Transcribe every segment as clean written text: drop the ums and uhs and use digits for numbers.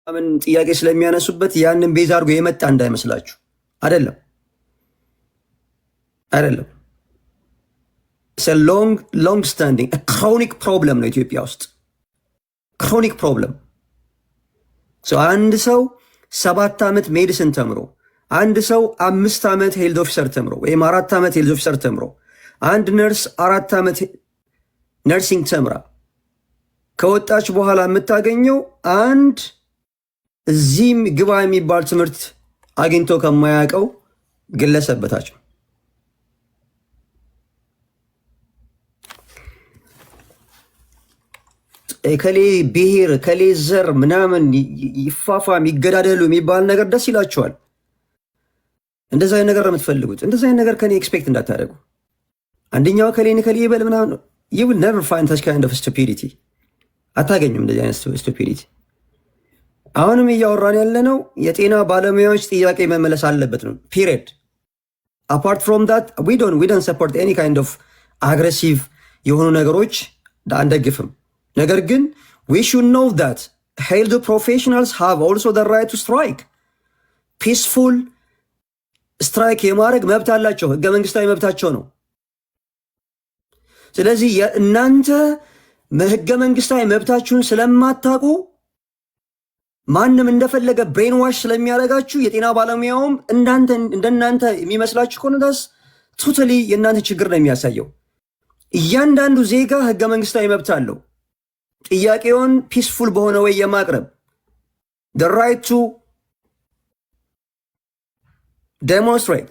ምን ጥያቄ ስለሚያነሱበት ያንን ቤዛ አድርጎ የመጣ እንዳይመስላችሁ። አይደለም አይደለም። ሎንግ ስታንዲንግ ክሮኒክ ፕሮብለም ነው ኢትዮጵያ ውስጥ ክሮኒክ ፕሮብለም። አንድ ሰው 7 ዓመት ሜዲሲን ተምሮ፣ አንድ ሰው 5 ዓመት ሄልዝ ኦፊሰር ተምሮ ወይም 4 ዓመት ሄልዝ ኦፊሰር ተምሮ፣ አንድ ነርስ 4 ዓመት ነርሲንግ ተምራ ከወጣች በኋላ የምታገኘው አንድ እዚህም ግባ የሚባል ትምህርት አግኝቶ ከማያውቀው ግለሰብ በታች ነው። ከሌ ብሔር ከሌ ዘር ምናምን ይፋፋም ይገዳደሉ የሚባል ነገር ደስ ይላቸዋል። እንደዛ አይነት ነገር ነው የምትፈልጉት። እንደዛ አይነት ነገር ከኔ ኤክስፔክት እንዳታደርጉ። አንደኛው ከሌን ከሌ ይበል ምናምን you will never find such kind of stupidity። አታገኙም እንደዚህ አይነት ስቱፒዲቲ። አሁንም እያወራን ያለነው የጤና ባለሙያዎች ጥያቄ መመለስ አለበት ነው ፒሪየድ። አፓርት ፍሮም ዳት we don't support any kind of አግሬሲቭ የሆኑ ነገሮች አንደግፍም። ነገር ግን we should know that health professionals have also the right to strike። peaceful strike የማድረግ መብት አላቸው፣ ህገ መንግስታዊ መብታቸው ነው። ስለዚህ እናንተ ህገ መንግስታዊ መብታችሁን ስለማታውቁ ማንም እንደፈለገ ብሬን ዋሽ ስለሚያደርጋችሁ የጤና ባለሙያውም እንደናንተ የሚመስላችሁ ከሆነ ዳስ ቶታሊ የእናንተ ችግር ነው የሚያሳየው። እያንዳንዱ ዜጋ ህገ መንግስታዊ መብት አለው ጥያቄውን ፒስፉል በሆነ ወይ የማቅረብ the right to demonstrate።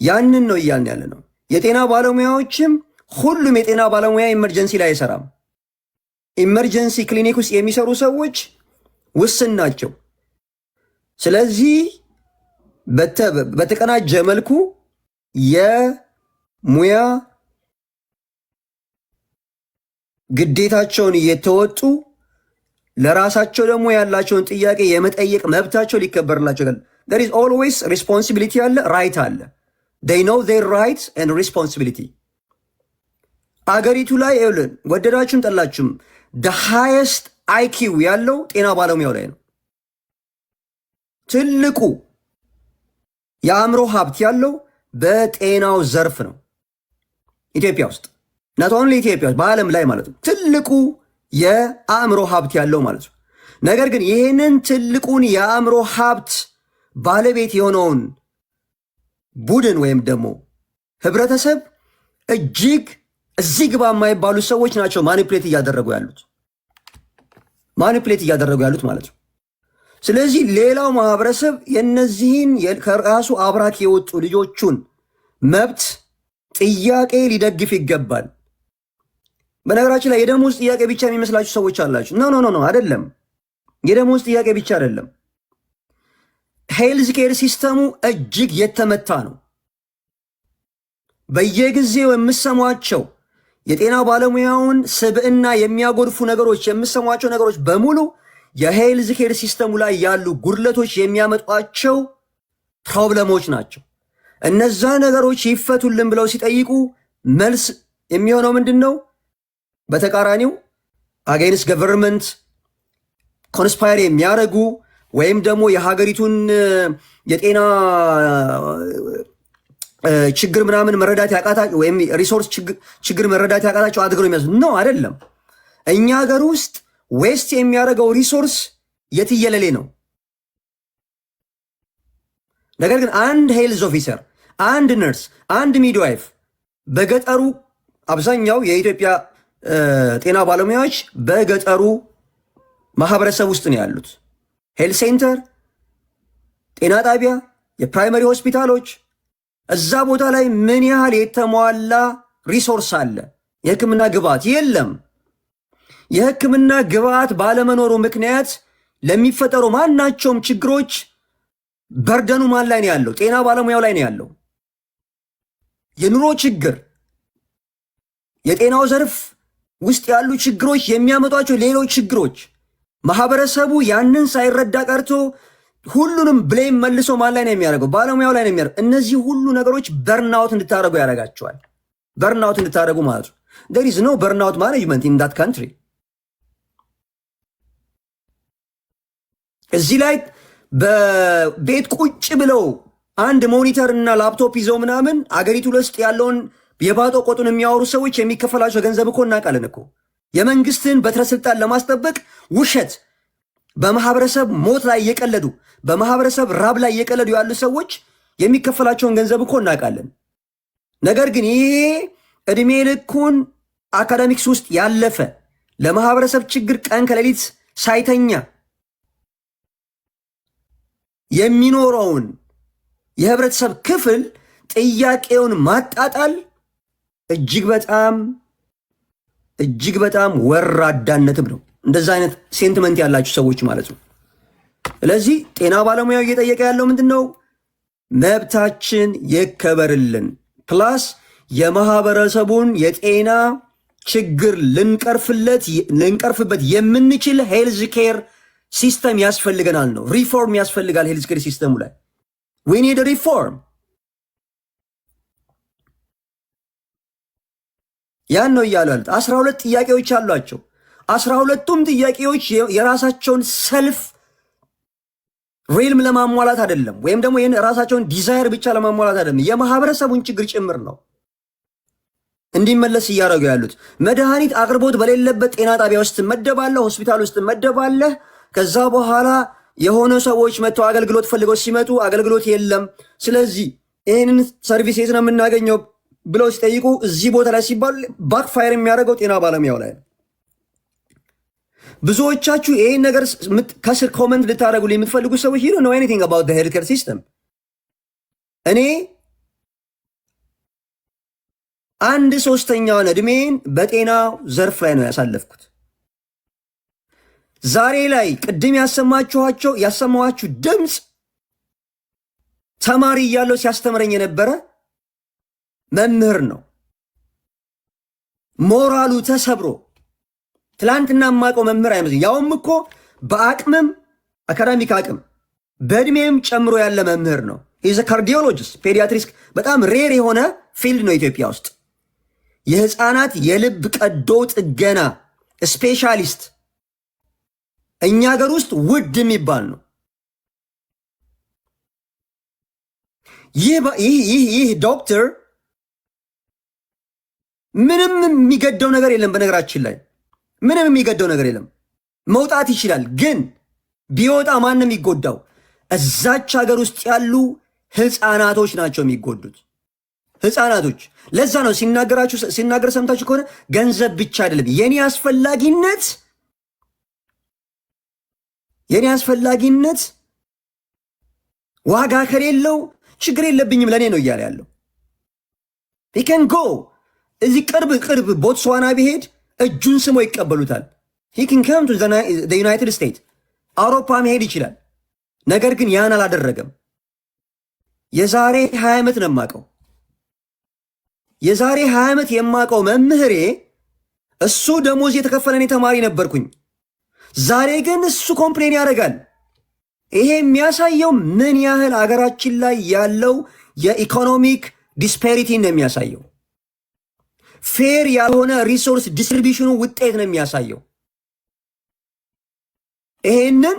ያንን ነው እያልን ያለ ነው። የጤና ባለሙያዎችም ሁሉም የጤና ባለሙያ ኢመርጀንሲ ላይ አይሰራም። ኢመርጀንሲ ክሊኒክ ውስጥ የሚሰሩ ሰዎች ውስን ናቸው። ስለዚህ በተቀናጀ መልኩ የሙያ ግዴታቸውን እየተወጡ ለራሳቸው ደግሞ ያላቸውን ጥያቄ የመጠየቅ መብታቸው ሊከበርላቸው ይላል። there is always responsibility አለ፣ ራይት አለ። they know their rights and responsibility። አገሪቱ ላይ ይኸውልን ወደዳችሁም ጠላችሁም the highest IQ ያለው ጤና ባለሙያው ላይ ነው። ትልቁ የአእምሮ ሀብት ያለው በጤናው ዘርፍ ነው ኢትዮጵያ ውስጥ not only ኢትዮጵያ ውስጥ በዓለም ላይ ማለት ነው። ትልቁ የአእምሮ ሀብት ያለው ማለት ነው። ነገር ግን ይህንን ትልቁን የአእምሮ ሀብት ባለቤት የሆነውን ቡድን ወይም ደግሞ ህብረተሰብ እጅግ እዚህ ግባ የማይባሉ ሰዎች ናቸው ማኒፕሌት እያደረጉ ያሉት ማለት ነው። ስለዚህ ሌላው ማህበረሰብ የነዚህን ከራሱ አብራክ የወጡ ልጆቹን መብት ጥያቄ ሊደግፍ ይገባል። በነገራችን ላይ የደሞዝ ጥያቄ ብቻ የሚመስላችሁ ሰዎች አላችሁ። ኖ አይደለም። የደሞዝ ጥያቄ ብቻ አይደለም። ሄልዝ ኬር ሲስተሙ እጅግ የተመታ ነው። በየጊዜው የምሰሟቸው የጤና ባለሙያውን ስብዕና የሚያጎድፉ ነገሮች የምሰሟቸው ነገሮች በሙሉ የሄልዝ ኬር ሲስተሙ ላይ ያሉ ጉድለቶች የሚያመጧቸው ፕሮብለሞች ናቸው። እነዛ ነገሮች ይፈቱልን ብለው ሲጠይቁ መልስ የሚሆነው ምንድን ነው? በተቃራኒው አጌንስት ገቨርንመንት ኮንስፓየር የሚያደርጉ ወይም ደግሞ የሀገሪቱን የጤና ችግር ምናምን መረዳት ያቃታቸው ወይም ሪሶርስ ችግር መረዳት ያቃታቸው አድርገው የሚያዙ ነው። አይደለም። እኛ ሀገር ውስጥ ዌስት የሚያደርገው ሪሶርስ የትየለሌ ነው። ነገር ግን አንድ ሄልዝ ኦፊሰር፣ አንድ ነርስ፣ አንድ ሚድዋይፍ በገጠሩ አብዛኛው የኢትዮጵያ ጤና ባለሙያዎች በገጠሩ ማህበረሰብ ውስጥ ነው ያሉት። ሄልት ሴንተር፣ ጤና ጣቢያ፣ የፕራይመሪ ሆስፒታሎች፣ እዛ ቦታ ላይ ምን ያህል የተሟላ ሪሶርስ አለ? የህክምና ግብዓት የለም። የህክምና ግብዓት ባለመኖሩ ምክንያት ለሚፈጠሩ ማናቸውም ችግሮች በርደኑ ማን ላይ ነው ያለው? ጤና ባለሙያው ላይ ነው ያለው። የኑሮ ችግር፣ የጤናው ዘርፍ ውስጥ ያሉ ችግሮች የሚያመጧቸው ሌሎች ችግሮች ማህበረሰቡ ያንን ሳይረዳ ቀርቶ ሁሉንም ብሌም መልሶ ማን ላይ ነው የሚያደርገው? ባለሙያው ላይ ነው የሚያደርገው። እነዚህ ሁሉ ነገሮች በርናውት እንድታደርጉ ያደርጋቸዋል። በርናውት እንድታደርጉ ማለት ነው። there is no burnout management in that country። እዚህ ላይ በቤት ቁጭ ብለው አንድ ሞኒተር እና ላፕቶፕ ይዘው ምናምን አገሪቱ ውስጥ ያለውን የባጦ ቆጡን የሚያወሩ ሰዎች የሚከፈላቸው ገንዘብ እኮ እናውቃለን እኮ። የመንግስትን በትረ ስልጣን ለማስጠበቅ ውሸት በማህበረሰብ ሞት ላይ እየቀለዱ በማህበረሰብ ራብ ላይ እየቀለዱ ያሉ ሰዎች የሚከፈላቸውን ገንዘብ እኮ እናውቃለን። ነገር ግን ይሄ እድሜ ልኩን አካዳሚክስ ውስጥ ያለፈ ለማህበረሰብ ችግር ቀን ከሌሊት ሳይተኛ የሚኖረውን የህብረተሰብ ክፍል ጥያቄውን ማጣጣል እጅግ በጣም ወራዳነትም ነው። እንደዛ አይነት ሴንቲመንት ያላችሁ ሰዎች ማለት ነው። ስለዚህ ጤና ባለሙያው እየጠየቀ ያለው ምንድን ነው? መብታችን ይከበርልን፣ ፕላስ የማህበረሰቡን የጤና ችግር ልንቀርፍበት የምንችል ሄልዝ ኬር ሲስተም ያስፈልገናል ነው። ሪፎርም ያስፈልጋል ሄልዝ ኬር ሲስተሙ ላይ ዊ ኒድ ሪፎርም። ያን ነው እያሉ ያሉት። 12 ጥያቄዎች አሏቸው። 12ቱም ጥያቄዎች የራሳቸውን ሰልፍ ሪልም ለማሟላት አይደለም፣ ወይም ደግሞ ይህን ራሳቸውን ዲዛይር ብቻ ለማሟላት አይደለም፣ የማህበረሰቡን ችግር ጭምር ነው እንዲመለስ እያደረጉ ያሉት። መድኃኒት አቅርቦት በሌለበት ጤና ጣቢያ ውስጥ ትመደባለህ፣ ሆስፒታል ውስጥ ትመደባለህ። ከዛ በኋላ የሆነ ሰዎች መጥተው አገልግሎት ፈልገው ሲመጡ አገልግሎት የለም። ስለዚህ ይህንን ሰርቪስ የት ነው የምናገኘው ብለው ሲጠይቁ እዚህ ቦታ ላይ ሲባል ባክፋየር የሚያደርገው ጤና ባለሙያው ላይ ነው። ብዙዎቻችሁ ይህን ነገር ከስር ኮመንት ልታደረጉ የምትፈልጉ ሰዎች ዩ ዶንት ኖው ኤኒቲንግ አባውት ሄልዝ ኬር ሲስተም። እኔ 1/3 እድሜን በጤናው ዘርፍ ላይ ነው ያሳለፍኩት። ዛሬ ላይ ቅድም ያሰማኋችሁ ድምፅ ተማሪ እያለሁ ሲያስተምረኝ የነበረ መምህር ነው። ሞራሉ ተሰብሮ ትላንትና የማውቀው መምህር አይመስልም። ያውም እኮ በአቅምም አካዳሚክ አቅም በእድሜም ጨምሮ ያለ መምህር ነው። ኢዝ ካርዲዮሎጂስት ፔዲያትሪክስ በጣም ሬር የሆነ ፊልድ ነው ኢትዮጵያ ውስጥ። የህፃናት የልብ ቀዶ ጥገና ስፔሻሊስት እኛ ሀገር ውስጥ ውድ የሚባል ነው። ይህ ዶክተር ምንም የሚገደው ነገር የለም። በነገራችን ላይ ምንም የሚገደው ነገር የለም። መውጣት ይችላል። ግን ቢወጣ ማንም የሚጎዳው እዛች ሀገር ውስጥ ያሉ ህፃናቶች ናቸው የሚጎዱት። ህፃናቶች። ለዛ ነው ሲናገር ሰምታችሁ ከሆነ ገንዘብ ብቻ አይደለም የኔ አስፈላጊነት ዋጋ ከሌለው ችግር የለብኝም ለኔ ነው እያለ ያለው። ሂከን ጎ እዚህ ቅርብ ቦትስዋና ቢሄድ እጁን ስሞ ይቀበሉታል። ሂከን ከም ቱ ዩናይትድ ስቴትስ አውሮፓ መሄድ ይችላል። ነገር ግን ያን አላደረገም። የዛሬ 20 ዓመት ነው የማውቀው። የዛሬ 20 ዓመት የማውቀው መምህሬ እሱ ደሞዝ የተከፈለኔ ተማሪ ነበርኩኝ። ዛሬ ግን እሱ ኮምፕሌን ያደርጋል። ይሄ የሚያሳየው ምን ያህል አገራችን ላይ ያለው የኢኮኖሚክ ዲስፓሪቲ ነው የሚያሳየው። ፌር ያልሆነ ሪሶርስ ዲስትሪቢዩሽኑ ውጤት ነው የሚያሳየው። ይሄንን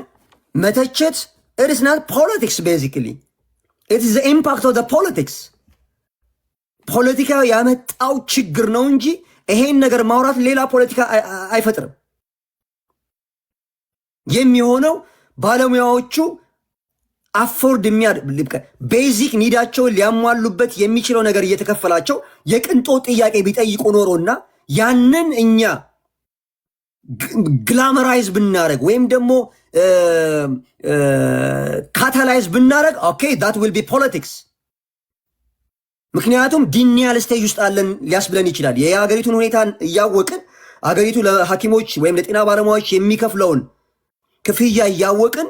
መተቸት it is not politics basically it is the impact of the politics ፖለቲካ ያመጣው ችግር ነው እንጂ ይሄን ነገር ማውራት ሌላ ፖለቲካ አይፈጥርም። የሚሆነው ባለሙያዎቹ አፎርድ ቤዚክ ኒዳቸውን ሊያሟሉበት የሚችለው ነገር እየተከፈላቸው የቅንጦት ጥያቄ ቢጠይቁ ኖሮና ያንን እኛ ግላመራይዝ ብናረግ ወይም ደግሞ ካታላይዝ ብናረግ ኦኬ that will be politics። ምክንያቱም ዲኒያል ስቴጅ ውስጥ አለን ሊያስብለን ይችላል። የሀገሪቱን ሁኔታ እያወቅን ሀገሪቱ ለሐኪሞች ወይም ለጤና ባለሙያዎች የሚከፍለውን ክፍያ እያወቅን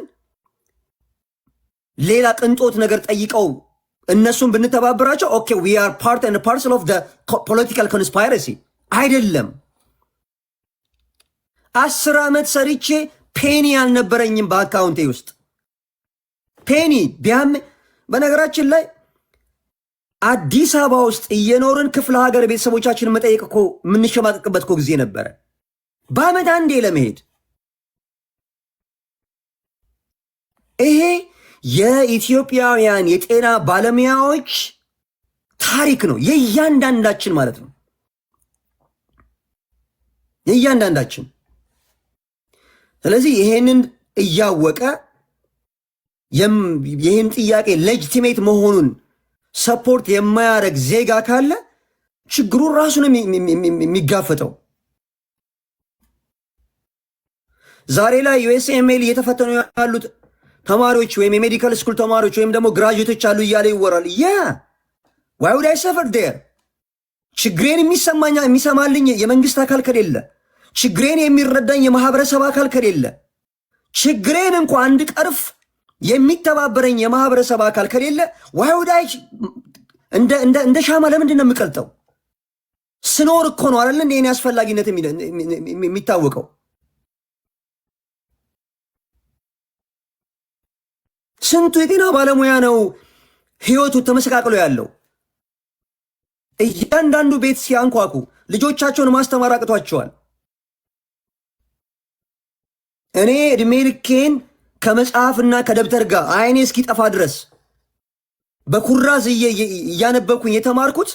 ሌላ ቅንጦት ነገር ጠይቀው እነሱን ብንተባበራቸው ኦኬ we are part and parcel of the political conspiracy አይደለም። 10 ዓመት ሰርቼ ፔኒ አልነበረኝም በአካውንቴ ውስጥ ፔኒ ቢያም። በነገራችን ላይ አዲስ አበባ ውስጥ እየኖርን ክፍለ ሀገር ቤተሰቦቻችንን መጠየቅ እኮ የምንሸማቀቅበት እኮ ጊዜ ነበረ። በአመት አንዴ ለመሄድ ይሄ የኢትዮጵያውያን የጤና ባለሙያዎች ታሪክ ነው፣ የእያንዳንዳችን ማለት ነው፣ የእያንዳንዳችን። ስለዚህ ይሄንን እያወቀ ይህን ጥያቄ ሌጂቲሜት መሆኑን ሰፖርት የማያደርግ ዜጋ ካለ ችግሩን ራሱ ነው የሚጋፈጠው። ዛሬ ላይ ዩኤስኤምኤል እየተፈተኑ ያሉት ተማሪዎች ወይም የሜዲካል ስኩል ተማሪዎች ወይም ደግሞ ግራጁዌቶች አሉ እያለ ይወራል። ያ ዋይ ውድ አይ ሰፈር ዴር? ችግሬን የሚሰማልኝ የመንግስት አካል ከሌለ፣ ችግሬን የሚረዳኝ የማህበረሰብ አካል ከሌለ፣ ችግሬን እንኳ አንድ ቀርፍ የሚተባበረኝ የማህበረሰብ አካል ከሌለ ዋይ ውድ አይ እንደ ሻማ ለምንድን ነው የምቀልጠው? ስኖር እኮ ነው አይደል እንደ እኔ አስፈላጊነት የሚታወቀው። ስንቱ የጤና ባለሙያ ነው ህይወቱ ተመሰቃቅሎ ያለው። እያንዳንዱ ቤት ሲያንኳኩ ልጆቻቸውን ማስተማር አቅቷቸዋል። እኔ እድሜ ልኬን ከመጽሐፍና ከደብተር ጋር አይኔ እስኪጠፋ ድረስ በኩራዝ እያነበብኩኝ የተማርኩት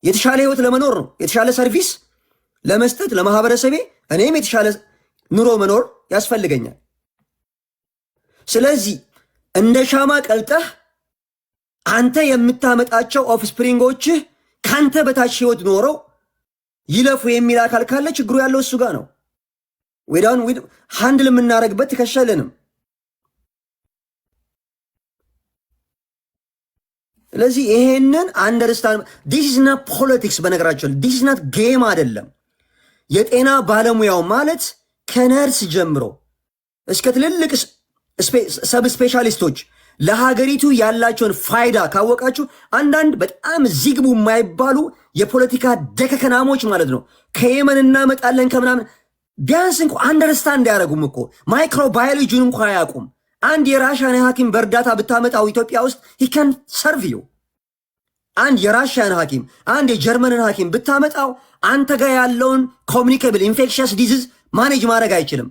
የተሻለ ህይወት ለመኖር ነው፣ የተሻለ ሰርቪስ ለመስጠት ለማህበረሰቤ፣ እኔም የተሻለ ኑሮ መኖር ያስፈልገኛል። ስለዚህ እንደ ሻማ ቀልጠህ አንተ የምታመጣቸው ኦፍስፕሪንጎችህ ካንተ በታች ህይወት ኖረው ይለፉ የሚል አካል ካለ ችግሩ ያለው እሱ ጋር ነው። ወዳን ሃንድል የምናደርግበት ትከሻለንም። ስለዚህ ይሄንን አንደርስታንድ ዲስ ኢዝ ናት ፖለቲክስ። በነገራችን ዲስ ኢዝ ናት ጌም አይደለም። የጤና ባለሙያው ማለት ከነርስ ጀምሮ እስከ ትልልቅ ሰብ ስፔሻሊስቶች ለሀገሪቱ ያላቸውን ፋይዳ ካወቃችሁ፣ አንዳንድ በጣም ዚግቡ የማይባሉ የፖለቲካ ደከከናሞች ማለት ነው ከየመን እናመጣለን ከምናምን ቢያንስ እንኳ አንደርስታንድ አያደርጉም እኮ ማይክሮባዮሎጂን እንኳ አያውቁም። አንድ የራሽያን ሐኪም በእርዳታ ብታመጣው ኢትዮጵያ ውስጥ he can serve you። አንድ የራሽያን ሐኪም አንድ የጀርመንን ሐኪም ብታመጣው አንተ ጋር ያለውን ኮሚኒኬብል ኢንፌክሽየስ ዲዚዝ ማኔጅ ማድረግ አይችልም።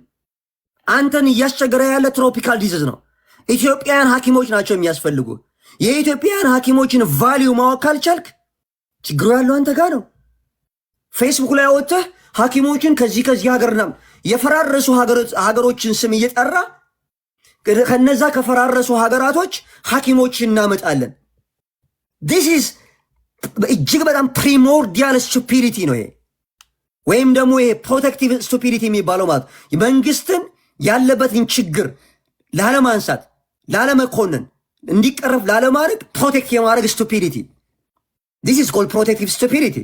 አንተን እያስቸገረ ያለ ትሮፒካል ዲዚዝ ነው። ኢትዮጵያውያን ሐኪሞች ናቸው የሚያስፈልጉ። የኢትዮጵያውያን ሐኪሞችን ቫሊዩ ማወቅ ካልቻልክ ችግሩ ያለው አንተ ጋር ነው። ፌስቡክ ላይ ወጥተህ ሐኪሞችን ከዚህ ሀገርና የፈራረሱ ሀገሮችን ስም እየጠራ ከነዛ ከፈራረሱ ሀገራቶች ሐኪሞችን እናመጣለን። ዲስ ኢዝ እጅግ በጣም ፕሪሞርዲያል ስቱፒዲቲ ነው ይሄ። ወይም ደግሞ ይሄ ፕሮቴክቲቭ ስቱፒዲቲ የሚባለው ማለት መንግስትን ያለበትን ችግር ላለማንሳት፣ ላለመኮንን፣ እንዲቀረፍ ላለማድረግ ፕሮቴክት የማድረግ ስቱፒዲቲ ዲስ ኢዝ ኮልድ ፕሮቴክቲቭ ስቱፒዲቲ።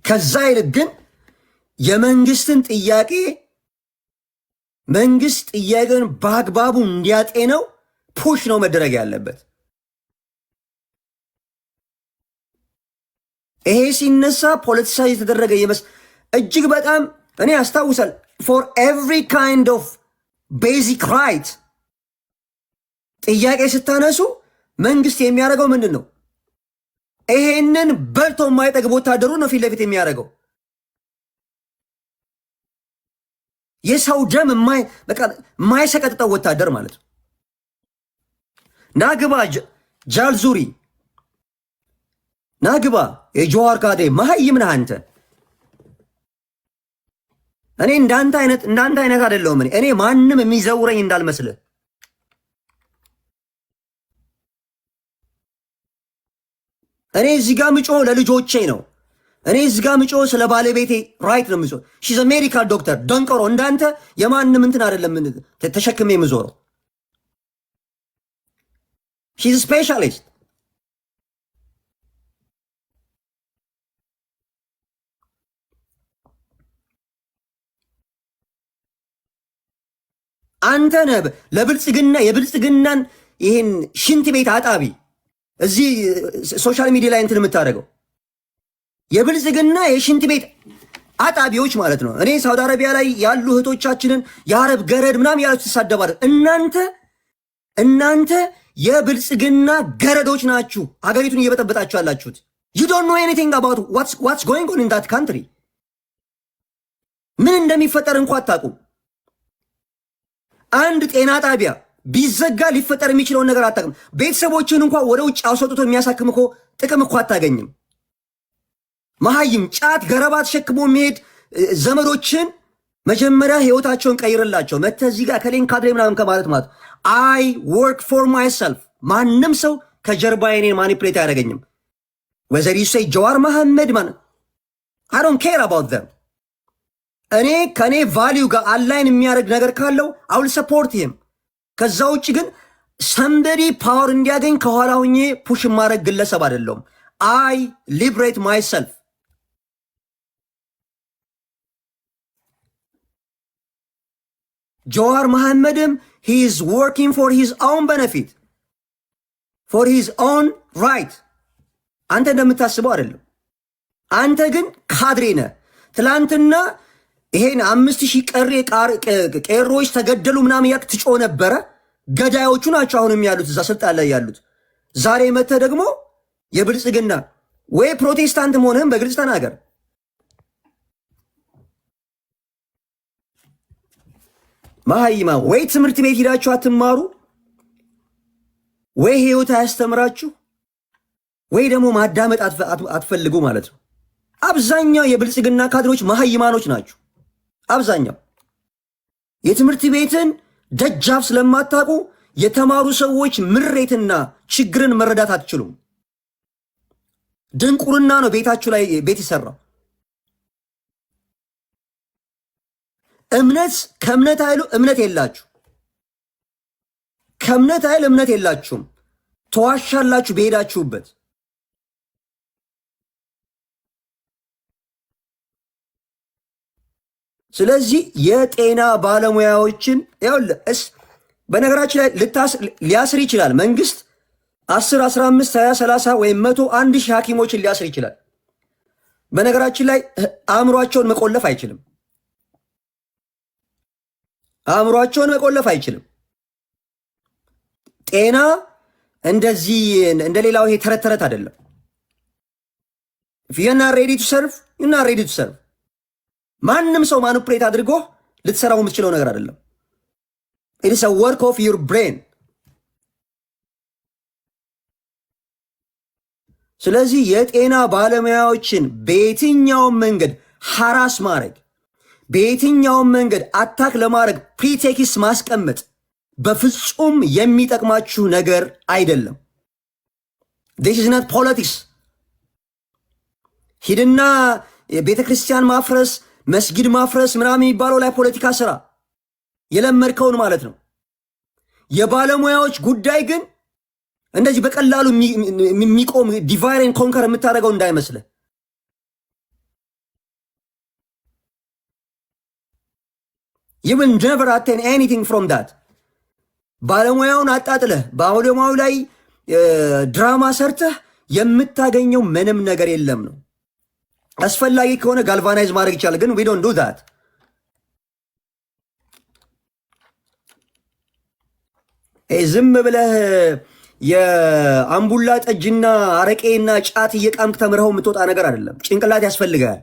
ከዛ ይልቅ ግን የመንግስትን ጥያቄ መንግስት ጥያቄን በአግባቡ እንዲያጤነው ፑሽ ነው መደረግ ያለበት። ይሄ ሲነሳ ፖለቲሳይዝ የተደረገ እጅግ በጣም እኔ አስታውሳል ፎር ኤቭሪ ካይንድ ኦፍ ቤዚክ ራይት ጥያቄ ስታነሱ መንግስት የሚያደርገው ምንድን ነው? ይሄንን በልቶ የማይጠግብ ወታደሩ ነው ፊት ለፊት የሚያደርገው። የሰው ደም የማይሰቀጥጠው ወታደር ማለት ነው። ናግባ ጃልዙሪ ናግባ የጆዋር ካዴ መሀይም ነህ አንተ። እኔ እንዳንተ አይነት አይደለሁም። እኔ ማንም የሚዘውረኝ እንዳልመስልህ። እኔ እዚህ ጋር ምጮ ለልጆቼ ነው። እኔ እዚህ ጋር ምጮ ስለ ባለቤቴ ራይት ነው ምጮ። ሺዝ ሜዲካል ዶክተር ደንቆሮ። እንዳንተ የማንም እንትን አይደለም ተሸክሜ የምዞረው። ሺዝ ስፔሻሊስት። አንተ ነህ የብልጽግናን ይህን ሽንት ቤት አጣቢ እዚህ ሶሻል ሚዲያ ላይ እንትን የምታደርገው የብልጽግና የሽንት ቤት አጣቢዎች ማለት ነው። እኔ ሳውዲ አረቢያ ላይ ያሉ እህቶቻችንን የአረብ ገረድ ምናምን ያሉት ትሳደባለ። እናንተ የብልጽግና ገረዶች ናችሁ፣ ሀገሪቱን እየበጠበጣችሁ ያላችሁት። you don't know anything about what's going on in that country። ምን እንደሚፈጠር እንኳን አታውቁም። አንድ ጤና ጣቢያ ቢዘጋ ሊፈጠር የሚችለውን ነገር አታውቅም። ቤተሰቦችን እንኳን ወደ ውጭ አውሰጥቶ የሚያሳክም እኮ ጥቅም እኮ አታገኝም። መሀይም ጫት ገረባ ተሸክሞ የሚሄድ ዘመዶችን መጀመሪያ ህይወታቸውን ቀይርላቸው። መተህ እዚህ ጋር ከሌን ካድሬ ምናምን ከማለት ማለት አይ ወርክ ፎር ማይሰልፍ። ማንም ሰው ከጀርባ እኔን ማኒፕሌት አያደርገኝም። ወዘር ዩ ሴይ ጀዋር መሐመድ ማን አይ ዶንት ኬር አባውት ዘም። እኔ ከኔ ቫሊዩ ጋር አላይን የሚያደርግ ነገር ካለው አውል ሰፖርት ሂም። ከዛ ውጭ ግን ሰምበዲ ፓወር እንዲያገኝ ከኋላ ሁኜ ፑሽ ማድረግ ግለሰብ አይደለሁም። አይ ሊብሬት ማይሰልፍ። ጀዋር መሐመድም he is working for his own benefit, for his own right። አንተ እንደምታስበው አይደለም። አንተ ግን ካድሬ ነህ። ትላንትና ይሄን 5000 ቄሮች ተገደሉ ምናምን ያክ ትጮህ ነበረ። ገዳዮቹ ናቸው አሁንም ያሉት እዛ ስልጣን ላይ ያሉት። ዛሬ መተህ ደግሞ የብልጽግና ወይ ፕሮቴስታንት መሆንህም በግልጽ ተናገር። መሀይማ ወይ ትምህርት ቤት ሄዳችሁ አትማሩ፣ ወይ ህይወት አያስተምራችሁ፣ ወይ ደግሞ ማዳመጥ አትፈልጉ ማለት ነው። አብዛኛው የብልጽግና ካድሮች መሀይማኖች ናቸው። አብዛኛው የትምህርት ቤትን ደጃፍ ስለማታውቁ የተማሩ ሰዎች ምሬትና ችግርን መረዳት አትችሉም። ድንቁርና ነው ቤታችሁ ላይ ቤት ይሰራው። እምነት ከእምነት ኃይሉ እምነት የላችሁ፣ ከእምነት ኃይል እምነት የላችሁም። ተዋሻላችሁ በሄዳችሁበት። ስለዚህ የጤና ባለሙያዎችን ይኸውልህ፣ በነገራችን ላይ ሊያስር ይችላል መንግስት 10 15 20 30 ወይም 100 1000 ሐኪሞችን ሊያስር ይችላል። በነገራችን ላይ አእምሯቸውን መቆለፍ አይችልም። አእምሯቸውን መቆለፍ አይችልም። ጤና እንደዚህ እንደሌላው ይሄ ተረት ተረት አይደለም። if you're not ready to serve you're not ready to serve። ማንም ሰው ማኒፕሌት አድርጎ ልትሰራው የምትችለው ነገር አይደለም። it is a work of your brain። ስለዚህ የጤና ባለሙያዎችን በየትኛውም መንገድ ሐራስ ማድረግ፣ በየትኛውም መንገድ አታክ ለማድረግ ፕሪቴክስት ማስቀመጥ በፍጹም የሚጠቅማችሁ ነገር አይደለም። this is not politics። ሂድና ቤተ ክርስቲያን ማፍረስ፣ መስጊድ ማፍረስ ምናምን የሚባለው ላይ ፖለቲካ ስራ የለመድከውን ማለት ነው። የባለሙያዎች ጉዳይ ግን እንደዚህ በቀላሉ የሚቆም ዲቫይን ኮንከር የምታደርገው እንዳይመስልህ። you will never attain anything from that። ባለሙያውን አጣጥለህ ባለሙያው ላይ ድራማ ሰርተህ የምታገኘው ምንም ነገር የለም ነው። አስፈላጊ ከሆነ ጋልቫናይዝ ማድረግ ይቻላል፣ ግን we don't do that። ዝም ብለህ የአምቡላ ጠጅና አረቄና ጫት እየቃምክ ተምረኸው የምትወጣ ነገር አይደለም። ጭንቅላት ያስፈልጋል።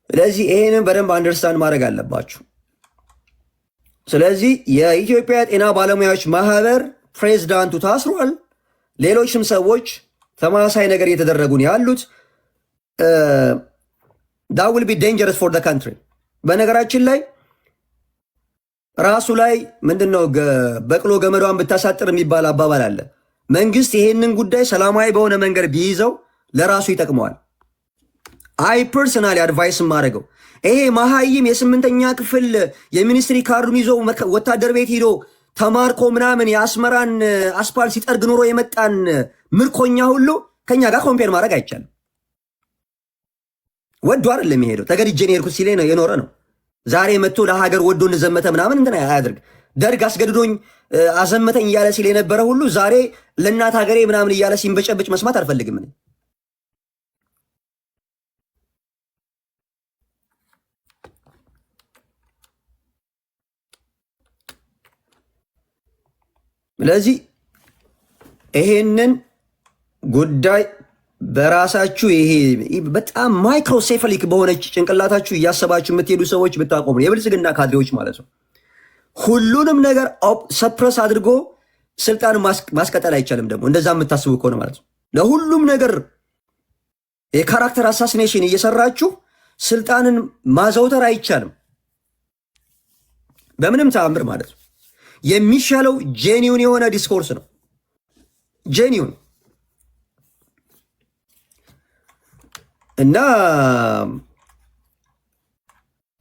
ስለዚህ ይሄንን በደንብ አንደርስታንድ ማድረግ አለባችሁ። ስለዚህ የኢትዮጵያ ጤና ባለሙያዎች ማህበር ፕሬዝዳንቱ ታስሯል። ሌሎችም ሰዎች ተመሳሳይ ነገር እየተደረጉ ነው ያሉት። that will be dangerous for the country። በነገራችን ላይ ራሱ ላይ ምንድነው በቅሎ ገመዷን ብታሳጥር የሚባል አባባል አለ። መንግስት ይሄንን ጉዳይ ሰላማዊ በሆነ መንገድ ቢይዘው ለራሱ ይጠቅመዋል። አይ ፐርሰናሊ አድቫይስ ማድረገው ይሄ መሀይም የ8ኛ ክፍል የሚኒስትሪ ካርዱን ይዞ ወታደር ቤት ሄዶ ተማርኮ ምናምን የአስመራን አስፓልት ሲጠርግ ኑሮ የመጣን ምርኮኛ ሁሉ ከኛ ጋር ኮምፔር ማድረግ አይቻልም። ወዶ አይደለም የሚሄደው፣ ተገድጄ ነው የሄድኩት ሲለኝ ነው የኖረ ነው። ዛሬ መጥቶ ለሀገር ወዶ እንደዘመተ ምናምን እንትን አያድርግ። ደርግ አስገድዶኝ አዘመተኝ እያለ ሲል የነበረ ሁሉ ዛሬ ለእናት ሀገሬ ምናምን እያለ ሲንበጨብጭ መስማት አልፈልግም። ስለዚህ ይሄንን ጉዳይ በራሳችሁ ይሄ በጣም ማይክሮሴፋሊክ በሆነች ጭንቅላታችሁ እያሰባችሁ የምትሄዱ ሰዎች ብታቆሙ፣ የብልጽግና ካድሬዎች ማለት ነው። ሁሉንም ነገር ሰፕረስ አድርጎ ስልጣን ማስቀጠል አይቻልም። ደግሞ እንደዛ የምታስቡ ከሆነ ማለት ነው ለሁሉም ነገር የካራክተር አሳሲኔሽን እየሰራችሁ ስልጣንን ማዘውተር አይቻልም በምንም ተአምር ማለት ነው። የሚሻለው ጄኒውን የሆነ ዲስኮርስ ነው። ጄኒውን እና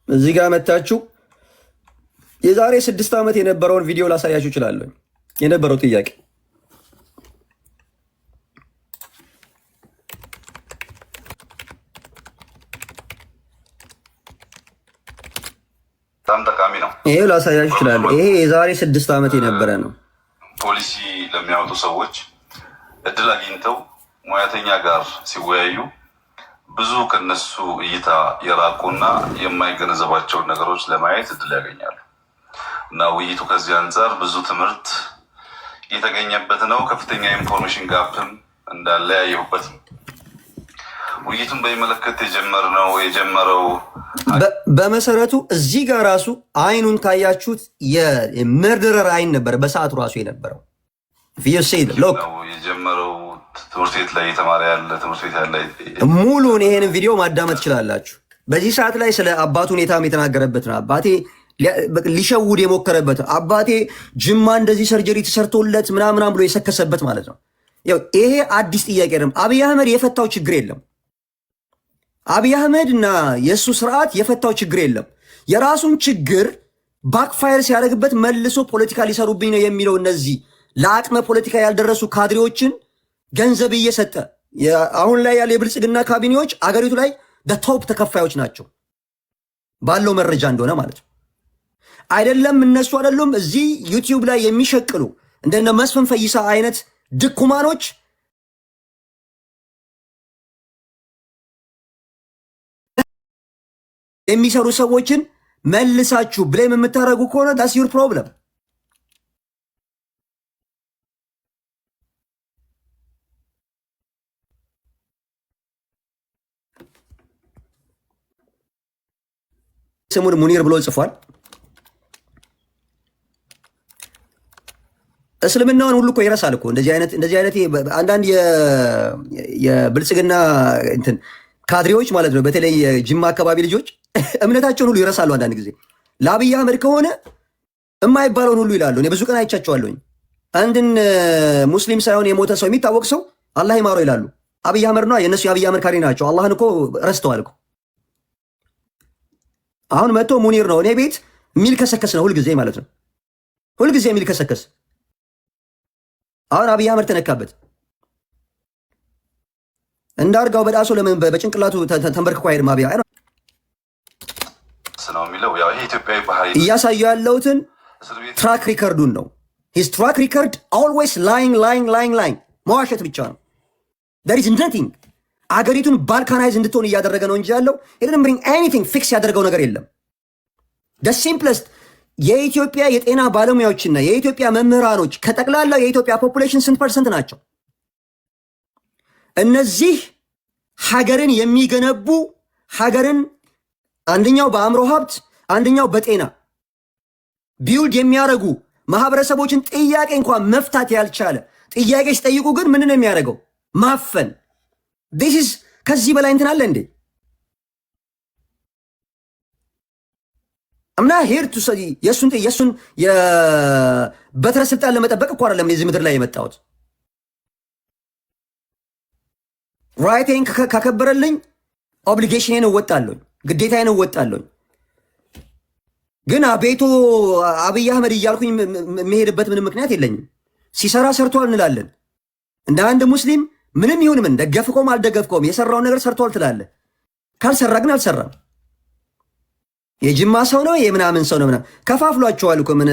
እዚህ ጋር መታችሁ የዛሬ 6 ዓመት የነበረውን ቪዲዮ ላሳያችሁ እችላለሁ። የነበረው ጥያቄ በጣም ጠቃሚ ነው። ይሄ ላሳያችሁ እችላለሁ። ይሄ የዛሬ 6 ዓመት የነበረ ነው። ፖሊሲ ለሚያወጡ ሰዎች እድል አግኝተው ሙያተኛ ጋር ሲወያዩ ብዙ ከነሱ እይታ የራቁና የማይገነዘባቸውን ነገሮች ለማየት እድል ያገኛሉ እና ውይይቱ ከዚህ አንጻር ብዙ ትምህርት የተገኘበት ነው። ከፍተኛ ኢንፎርሜሽን ጋፕም እንዳለ ያየሁበት ነው። ውይይቱን በሚመለከት የጀመረው በመሰረቱ እዚህ ጋር ራሱ አይኑን ካያችሁት የመርደረር አይን ነበር በሰዓቱ ራሱ የነበረው የጀመረው ትምህርት ቤት ላይ የተማረ ያለ ትምህርት ቤት ያለ ሙሉን ይሄንን ቪዲዮ ማዳመጥ ትችላላችሁ። በዚህ ሰዓት ላይ ስለ አባቱ ሁኔታም የተናገረበት ነው። አባቴ ሊሸውድ የሞከረበት አባቴ ጅማ እንደዚህ ሰርጀሪ ተሰርቶለት ምናምን ብሎ የሰከሰበት ማለት ነው። ይሄ አዲስ ጥያቄ አይደለም። አብይ አህመድ የፈታው ችግር የለም። አብይ አህመድ እና የእሱ ስርዓት የፈታው ችግር የለም። የራሱን ችግር ባክፋየር ሲያደርግበት መልሶ ፖለቲካ ሊሰሩብኝ ነው የሚለው እነዚህ ለአቅመ ፖለቲካ ያልደረሱ ካድሬዎችን ገንዘብ እየሰጠ አሁን ላይ ያለ የብልጽግና ካቢኔዎች አገሪቱ ላይ በቶፕ ተከፋዮች ናቸው ባለው መረጃ እንደሆነ ማለት ነው። አይደለም እነሱ አይደሉም እዚህ ዩቲዩብ ላይ የሚሸቅሉ እንደነ መስፍን ፈይሳ አይነት ድኩማኖች የሚሰሩ ሰዎችን መልሳችሁ ብሌም የምታደርጉ ከሆነ ዳስ ዩር ፕሮብለም። ስሙን ሙኒር ብሎ ጽፏል። እስልምናውን ሁሉ እኮ ይረሳል እኮ እንደዚህ አይነት አንዳንድ የብልጽግና እንትን ካድሬዎች ማለት ነው። በተለይ የጅማ አካባቢ ልጆች እምነታቸውን ሁሉ ይረሳሉ። አንዳንድ ጊዜ ለአብይ አህመድ ከሆነ የማይባለውን ሁሉ ይላሉ። እኔ ብዙ ቀን አይቻቸዋለሁኝ። አንድን ሙስሊም ሳይሆን የሞተ ሰው የሚታወቅ ሰው አላህ ይማረው ይላሉ። አብይ አህመድ ነው የእነሱ የአብይ አህመድ ካድሬ ናቸው። አላህን እኮ ረስተዋል እኮ። አሁን መጥቶ ሙኒር ነው እኔ ቤት የሚል ከሰከስ ነው ሁልጊዜ ማለት ነው። ሁልጊዜ የሚል ከሰከስ። አሁን አብይ አህመድ ተነካበት። እንዳርጋው በዳሶ ለምን በጭንቅላቱ ተንበርክኮ አይደለም አብይ ነው የሚለው። ያው ይሄ ኢትዮጵያዊ ባህሪ እያሳዩ ያለውትን ትራክ ሪከርዱን ነው። ሂስ ትራክ ሪከርድ ኦልዌይስ ላይንግ መዋሸት ብቻ ነው። there is nothing አገሪቱን ባልካናይዝ እንድትሆን እያደረገ ነው እንጂ ያለው didn't bring anything ፊክስ ያደረገው ነገር የለም። the simplest የኢትዮጵያ የጤና ባለሙያዎችና የኢትዮጵያ መምህራኖች ከጠቅላላው የኢትዮጵያ ፖፑሌሽን ስንት ፐርሰንት ናቸው? እነዚህ ሀገርን የሚገነቡ ሀገርን አንደኛው በአእምሮ ሀብት አንደኛው በጤና ቢውልድ የሚያደርጉ ማህበረሰቦችን ጥያቄ እንኳን መፍታት ያልቻለ ጥያቄ ሲጠይቁ ግን ምን ነው የሚያደርገው? ማፈን። this ከዚህ በላይ እንትን አለ እንዴ? አምና ሄር ቱ ሰዲ የሱን የበትረ ስልጣን ለመጠበቅ እኮ አይደለም እዚህ ምድር ላይ የመጣሁት። ራይቴን ካከበረልኝ ኦብሊጌሽኔን እወጣለሁ፣ ግዴታዬን እወጣለሁ። ግን አቤቶ አብይ አህመድ እያልኩኝ የሚሄድበት ምንም ምክንያት የለኝም። ሲሰራ ሰርቷል እንላለን። እንደ አንድ ሙስሊም ምንም ይሁን ምን ደገፍከውም አልደገፍከውም የሰራውን ነገር ሰርቷል ትላለህ። ካልሰራ ግን አልሰራም። የጅማ ሰው ነው የምናምን ሰው ነው ምናምን ከፋፍሏቸዋል እኮ ምን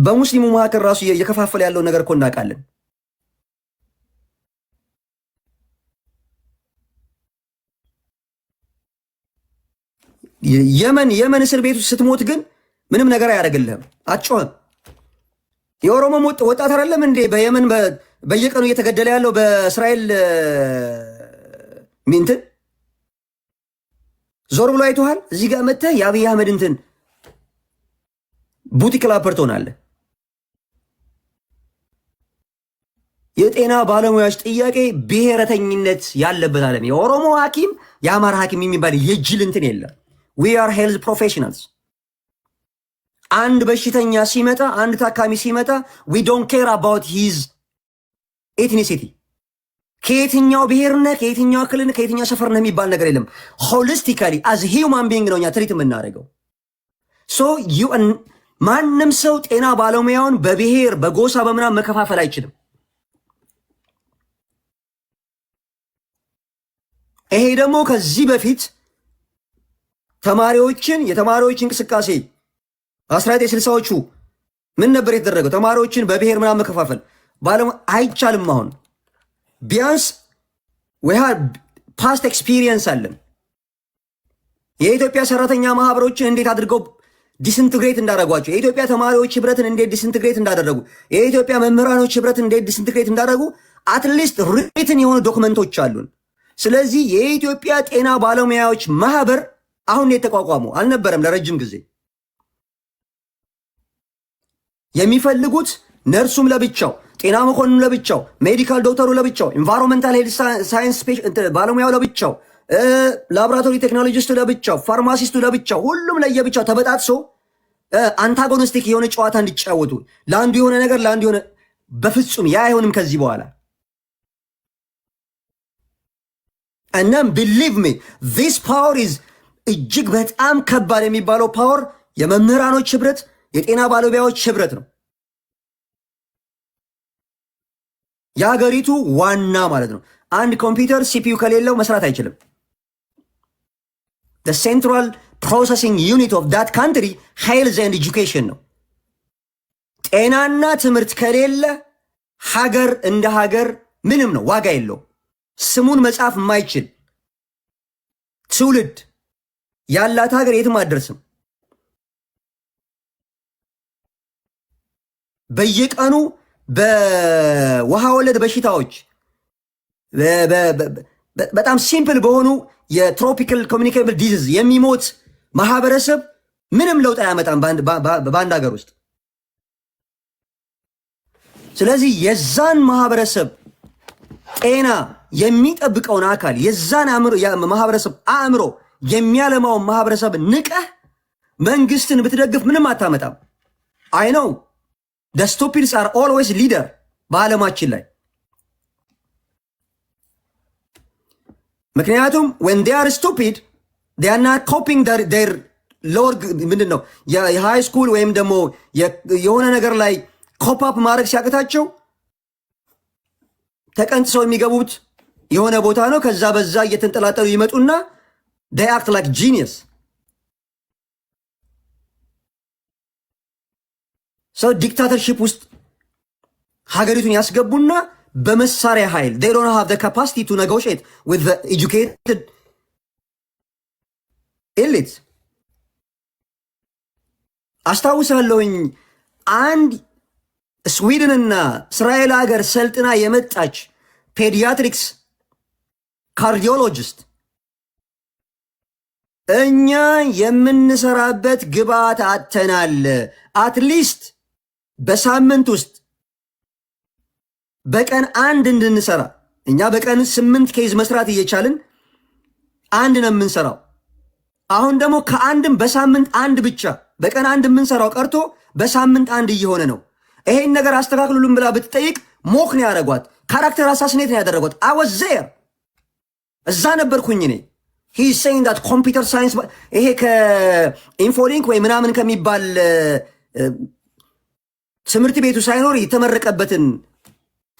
በሙስሊሙ መካከል ራሱ እየከፋፈለ ያለውን ነገር እኮ እናውቃለን። የመን እስር ቤት ውስጥ ስትሞት ግን ምንም ነገር አያደርግልህም፣ አትጮህም። የኦሮሞ ወጣት አይደለም እንዴ በየመን በየቀኑ እየተገደለ ያለው በእስራኤል ሚንትን ዞር ብሎ አይተዋል? እዚህ ጋር መጥተህ የአብይ አህመድ እንትን ቡቲክ ላፐር ትሆናለህ። የጤና ባለሙያዎች ጥያቄ ብሔረተኝነት ያለበት ዓለም የኦሮሞ ሐኪም የአማራ ሐኪም የሚባል የጅል እንትን የለም። ዊ አር ሄልዝ ፕሮፌሽናልስ። አንድ በሽተኛ ሲመጣ አንድ ታካሚ ሲመጣ ዊ ዶንት ኬር አባውት ሂዝ ኤትኒሲቲ ከየትኛው ብሔር ነህ ከየትኛው ክልል ከየትኛው ሰፈር ነህ የሚባል ነገር የለም። ሆሊስቲካሊ አዝ ሂውማን ቢንግ ነው እኛ ትሪት የምናደርገው። ሶ ማንም ሰው ጤና ባለሙያውን በብሔር በጎሳ በምናምን መከፋፈል አይችልም። ይሄ ደግሞ ከዚህ በፊት የተማሪዎች እንቅስቃሴ 1960ዎቹ ምን ነበር የተደረገው? ተማሪዎችን በብሔር ምናምን መከፋፈል አይቻልም። አሁን ቢያንስ ፓስት ኤክስፒሪየንስ አለን። የኢትዮጵያ ሰራተኛ ማህበሮችን እንዴት አድርገው ዲስኢንትግሬት እንዳደረጓቸው፣ የኢትዮጵያ ተማሪዎች ህብረትን እንዴት ዲስኢንትግሬት እንዳደረጉ፣ የኢትዮጵያ መምህራኖች ህብረትን እንዴት ዲስኢንትግሬት እንዳደረጉ አትሊስት ሪትን የሆኑ ዶክመንቶች አሉን። ስለዚህ የኢትዮጵያ ጤና ባለሙያዎች ማህበር አሁን የተቋቋመው አልነበረም። ለረጅም ጊዜ የሚፈልጉት ነርሱም ለብቻው፣ ጤና መኮንኑ ለብቻው፣ ሜዲካል ዶክተሩ ለብቻው፣ ኢንቫይሮንመንታል ሄልዝ ሳይንስ ባለሙያው ለብቻው፣ ላቦራቶሪ ቴክኖሎጂስቱ ለብቻው፣ ፋርማሲስቱ ለብቻው፣ ሁሉም ለየብቻው ተበጣጥሶ አንታጎኒስቲክ የሆነ ጨዋታ እንዲጫወቱ ለአንዱ የሆነ ነገር ለአንዱ የሆነ በፍጹም ያ አይሆንም ከዚህ በኋላ። እናም ቢሊቭ ሚ ዚስ ፓወር ኢዝ እጅግ በጣም ከባድ የሚባለው ፓወር የመምህራኖች ህብረት የጤና ባለሙያዎች ህብረት ነው። የሀገሪቱ ዋና ማለት ነው። አንድ ኮምፒውተር ሲፒዩ ከሌለው መስራት አይችልም። the central processing unit of that country health and education ነው። ጤናና ትምህርት ከሌለ ሀገር እንደ ሀገር ምንም ነው፣ ዋጋ የለው። ስሙን መጻፍ የማይችል ትውልድ ያላት ሀገር የትም አትደርስም። በየቀኑ በውሃ ወለድ በሽታዎች በጣም ሲምፕል በሆኑ የትሮፒካል ኮሚኒኬብል ዲዚዝ የሚሞት ማህበረሰብ ምንም ለውጥ አያመጣም በአንድ ሀገር ውስጥ። ስለዚህ የዛን ማህበረሰብ ጤና የሚጠብቀውን አካል የዛን ማህበረሰብ አእምሮ የሚያለማውን ማህበረሰብ ንቀህ መንግስትን ብትደግፍ ምንም አታመጣም። አይ ነው the stupids are always leader በዓለማችን ላይ። ምክንያቱም when they are stupid they are not coping their lower ምንድን ነው የሃይ ስኩል ወይም ደግሞ የሆነ ነገር ላይ ኮፕ ማድረግ ሲያቅታቸው ተቀንጥሰው የሚገቡት የሆነ ቦታ ነው። ከዛ በዛ እየተንጠላጠሉ ይመጡና they act like genius. ሰው ዲክታተርሺፕ ውስጥ ሀገሪቱን ያስገቡና በመሳሪያ ኃይል they don't have the capacity to negotiate with the educated elite. አስታውሳለሁኝ አንድ ስዊድንና እስራኤል ሀገር ሰልጥና የመጣች ፔዲያትሪክስ ካርዲዮሎጂስት እኛ የምንሰራበት ግብዓት አጥተናል፣ አትሊስት በሳምንት ውስጥ በቀን አንድ እንድንሰራ፣ እኛ በቀን 8 ኬዝ መስራት እየቻልን አንድ ነው የምንሰራው። አሁን ደግሞ ከአንድም በሳምንት አንድ ብቻ በቀን አንድ የምንሰራው ቀርቶ በሳምንት አንድ እየሆነ ነው። ይሄን ነገር አስተካክሉልን ብላ ብትጠይቅ ሞክ ነው ያደረጓት። ካራክተር አሳሲኔት ነው ያደረጓት። I was there እዛ ነበርኩኝ እኔ። he is saying that computer science ይሄ ከኢንፎሊንክ ወይ ምናምን ከሚባል ትምህርት ቤቱ ሳይኖር የተመረቀበትን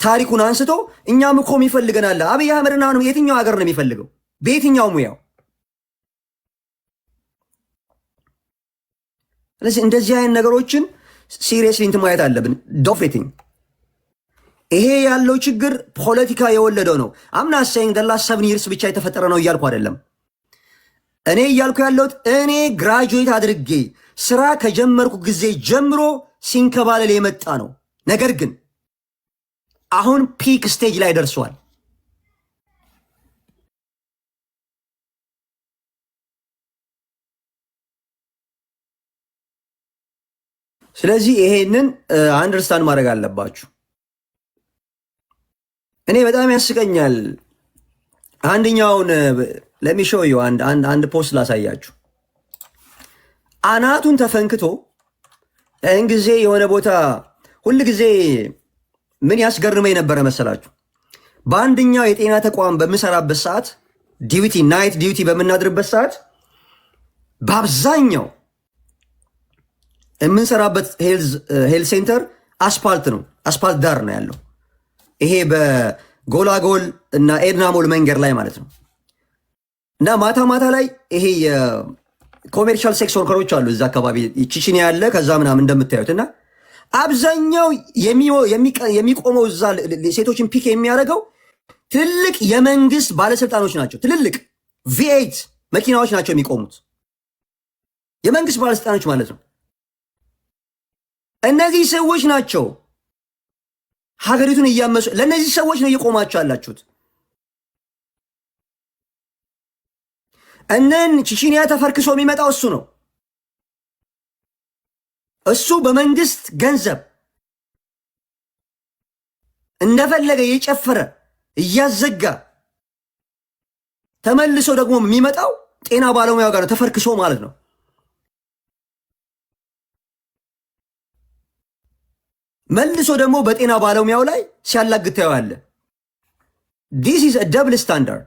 ታሪኩን አንስቶ እኛም እኮ ይፈልገናል። አብይ አህመድና አሁን የትኛው ሀገር ነው የሚፈልገው? በየትኛው ሙያው? ስለዚህ እንደዚህ አይነት ነገሮችን ሲሪየስሊ እንትን ማየት አለብን። ዶፌቲንግ ይሄ ያለው ችግር ፖለቲካ የወለደው ነው። አምና saying the last 7 years ብቻ የተፈጠረ ነው እያልኩ አይደለም። እኔ እያልኩ ያለሁት እኔ ግራጁዌት አድርጌ ስራ ከጀመርኩ ጊዜ ጀምሮ ሲንከባለል የመጣ ነው። ነገር ግን አሁን ፒክ ስቴጅ ላይ ደርሷል። ስለዚህ ይሄንን አንደርስታንድ ማድረግ አለባችሁ። እኔ በጣም ያስቀኛል። አንደኛውን ለሚሾዩ አንድ ፖስት ላሳያችሁ። አናቱን ተፈንክቶ ይህን ጊዜ የሆነ ቦታ ሁል ጊዜ ምን ያስገርመኝ ነበረ መሰላችሁ? በአንደኛው የጤና ተቋም በምሰራበት ሰዓት ዲዩቲ ናይት ዲዩቲ በምናድርበት ሰዓት በአብዛኛው የምንሰራበት ሄልዝ ሴንተር አስፓልት ነው፣ አስፓልት ዳር ነው ያለው። ይሄ በጎላጎል እና ኤድናሞል መንገድ ላይ ማለት ነው። እና ማታ ማታ ላይ ይሄ የኮሜርሻል ሴክስ ወርከሮች አሉ እዛ አካባቢ ቺቺኒ ያለ ከዛ ምናምን እንደምታዩት እና አብዛኛው የሚቆመው እዛ ሴቶችን ፒክ የሚያደርገው ትልልቅ የመንግስት ባለስልጣኖች ናቸው። ትልልቅ ቪኤት መኪናዎች ናቸው የሚቆሙት፣ የመንግስት ባለስልጣኖች ማለት ነው። እነዚህ ሰዎች ናቸው ሀገሪቱን እያመሱ። ለእነዚህ ሰዎች ነው እየቆማቸው ያላችሁት። እነን ቺቺኒያ ተፈርክሶ የሚመጣው እሱ ነው። እሱ በመንግስት ገንዘብ እንደፈለገ እየጨፈረ እያዘጋ ተመልሶ ደግሞ የሚመጣው ጤና ባለሙያው ጋር ተፈርክሶ ማለት ነው። መልሶ ደግሞ በጤና ባለሙያው ላይ ሲያላግጥ ታየዋለ። ዲስ ኢዝ አ ደብል ስታንዳርድ።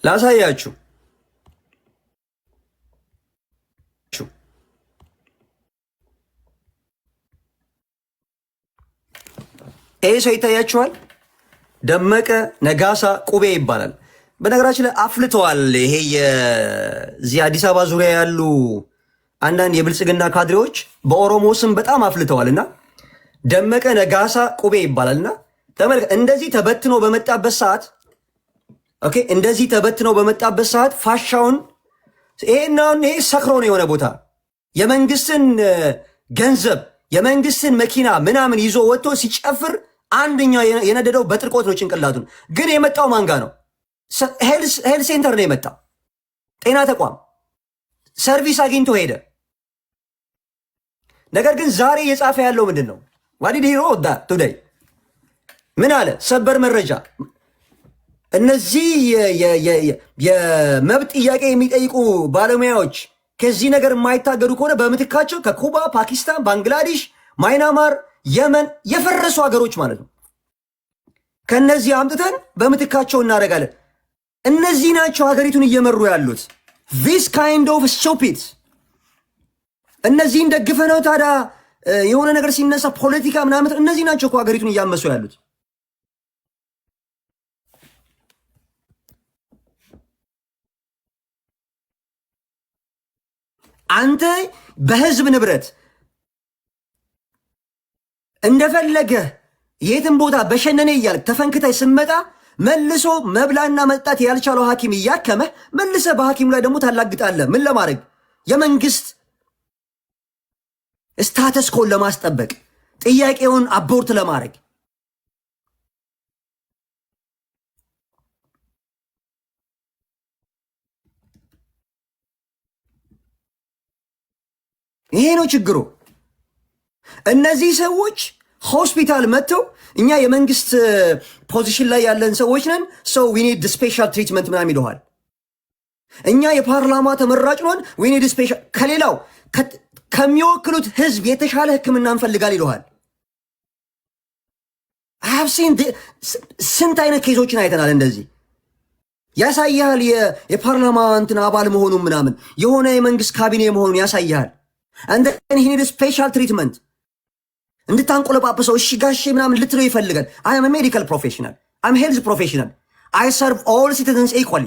ላሳያችሁ። ይሄ ሰው ይታያችኋል። ደመቀ ነጋሳ ቁቤ ይባላል። በነገራችን ላይ አፍልተዋል። ይሄ የዚህ አዲስ አበባ ዙሪያ ያሉ አንዳንድ የብልጽግና ካድሬዎች በኦሮሞ ስም በጣም አፍልተዋል እና ደመቀ ነጋሳ ቁቤ ይባላል እና ተመልከት። እንደዚህ ተበትኖ በመጣበት ሰዓት ኦኬ፣ እንደዚህ ተበትኖ በመጣበት ሰዓት ፋሻውን ይሄ ሰክሮ ነው የሆነ ቦታ የመንግስትን ገንዘብ የመንግስትን መኪና ምናምን ይዞ ወጥቶ ሲጨፍር አንደኛው የነደደው በጥርቆት ነው ጭንቅላቱን። ግን የመጣው ማንጋ ነው? ሄልት ሴንተር ነው የመጣው። ጤና ተቋም ሰርቪስ አግኝቶ ሄደ። ነገር ግን ዛሬ የጻፈ ያለው ምንድን ነው? ዋዲድ ሂሮ ቱዴይ ምን አለ? ሰበር መረጃ እነዚህ የመብት ጥያቄ የሚጠይቁ ባለሙያዎች ከዚህ ነገር የማይታገዱ ከሆነ በምትካቸው ከኩባ፣ ፓኪስታን፣ ባንግላዴሽ፣ ማይናማር፣ የመን የፈረሱ ሀገሮች ማለት ነው ከነዚህ አምጥተን በምትካቸው እናደርጋለን። እነዚህ ናቸው ሀገሪቱን እየመሩ ያሉት። ዚስ ካይንድ ኦፍ ስቱፒድ። እነዚህን ደግፈ ነው ታዲያ የሆነ ነገር ሲነሳ ፖለቲካ ምናምን። እነዚህ ናቸው እኮ ሀገሪቱን እያመሱ ያሉት። አንተ በህዝብ ንብረት እንደፈለገ የትም ቦታ በሸነኔ እያልክ ተፈንክታይ ስመጣ መልሶ መብላና መጣት ያልቻለው ሐኪም እያከመ መልሰ በሐኪሙ ላይ ደግሞ ታላግጣለህ። ምን ለማድረግ? የመንግስት ስታተስ ኮን ለማስጠበቅ፣ ጥያቄውን አቦርት ለማድረግ። ይሄ ነው ችግሩ። እነዚህ ሰዎች ሆስፒታል መጥተው እኛ የመንግስት ፖዚሽን ላይ ያለን ሰዎች ነን፣ ሶ ዊ ኒድ ስፔሻል ትሪትመንት ምናምን ይለዋል። እኛ የፓርላማ ተመራጭ ነን፣ ዊ ኒድ ስፔሻል፣ ከሌላው ከሚወክሉት ህዝብ የተሻለ ህክምና እንፈልጋል ይለዋል። አብሲን ስንት አይነት ኬዞችን አይተናል። እንደዚህ ያሳያል። የፓርላማ እንትን አባል መሆኑን ምናምን የሆነ የመንግስት ካቢኔ መሆኑን ያሳያል። and then he need a special treatment እንድታንቆለጳጵሰው እሺ ጋሼ ምናምን ልትለው ይፈልጋል። I am a medical professional, I'm a health professional, አይ ሰርቭ ኦል ሲቲዘንስ ኢኳሊ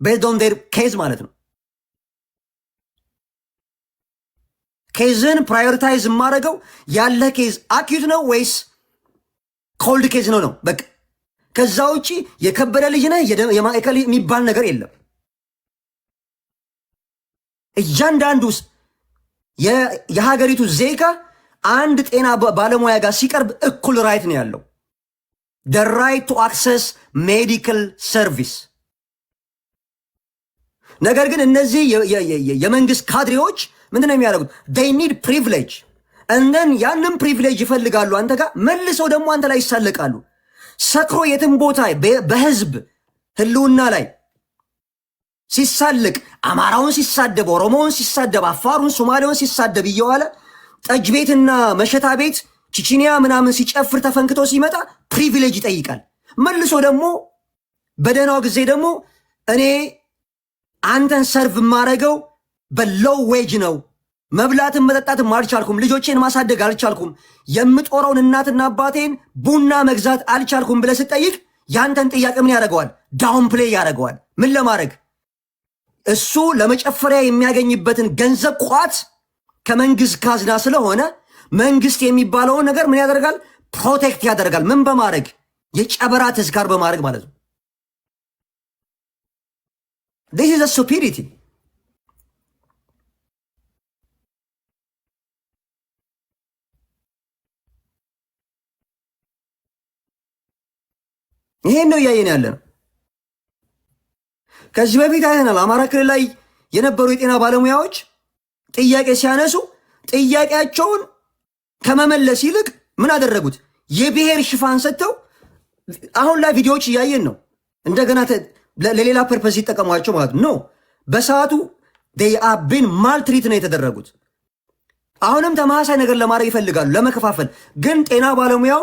ቤዝድ ኦን ዴር ኬዝ ማለት ነው። ኬዝን ፕራዮሪታይዝ የማደርገው ያለ ኬዝ አኪዩት ነው ወይስ ኮልድ ኬዝ ነው በቃ። ከዛ ውጪ የከበደ ልጅ ነህ የማዕከል የሚባል ነገር የለም። እያንዳንዱ የሀገሪቱ ዜጋ አንድ ጤና ባለሙያ ጋር ሲቀርብ እኩል ራይት ነው ያለው። the right to access medical service። ነገር ግን እነዚህ የመንግስት ካድሬዎች ምንድነው የሚያደርጉት? they need privilege and then ያንን ፕሪቪሌጅ ይፈልጋሉ አንተ ጋር መልሰው ደግሞ አንተ ላይ ይሳለቃሉ። ሰክሮ የትም ቦታ በህዝብ ህልውና ላይ ሲሳልቅ አማራውን ሲሳደብ፣ ኦሮሞውን ሲሳደብ፣ አፋሩን ሶማሌውን ሲሳደብ እየዋለ ጠጅ ቤትና መሸታ ቤት ቺቺኒያ ምናምን ሲጨፍር ተፈንክቶ ሲመጣ ፕሪቪሌጅ ይጠይቃል። መልሶ ደግሞ በደህናው ጊዜ ደግሞ እኔ አንተን ሰርቭ የማረገው በሎው ዌጅ ነው፣ መብላትን መጠጣትም አልቻልኩም፣ ልጆቼን ማሳደግ አልቻልኩም፣ የምጦረውን እናትና አባቴን ቡና መግዛት አልቻልኩም ብለህ ስትጠይቅ ያንተን ጥያቄ ምን ያደርገዋል? ዳውን ፕሌይ ያደርገዋል። ምን ለማድረግ? እሱ ለመጨፈሪያ የሚያገኝበትን ገንዘብ ቋት ከመንግስት ካዝና ስለሆነ መንግስት የሚባለውን ነገር ምን ያደርጋል? ፕሮቴክት ያደርጋል። ምን በማድረግ? የጨበራ ተዝካር በማድረግ ማለት ነው። this is a stupidity። ይሄን ነው እያየን ያለ ነው። ከዚህ በፊት አይተናል። አማራ ክልል ላይ የነበሩ የጤና ባለሙያዎች ጥያቄ ሲያነሱ ጥያቄያቸውን ከመመለስ ይልቅ ምን አደረጉት? የብሔር ሽፋን ሰጥተው አሁን ላይ ቪዲዮዎች እያየን ነው። እንደገና ለሌላ ፐርፐስ ይጠቀሟቸው ማለት ነው። በሰዓቱ they have been maltreat ነው የተደረጉት። አሁንም ተመሳሳይ ነገር ለማድረግ ይፈልጋሉ፣ ለመከፋፈል። ግን ጤና ባለሙያው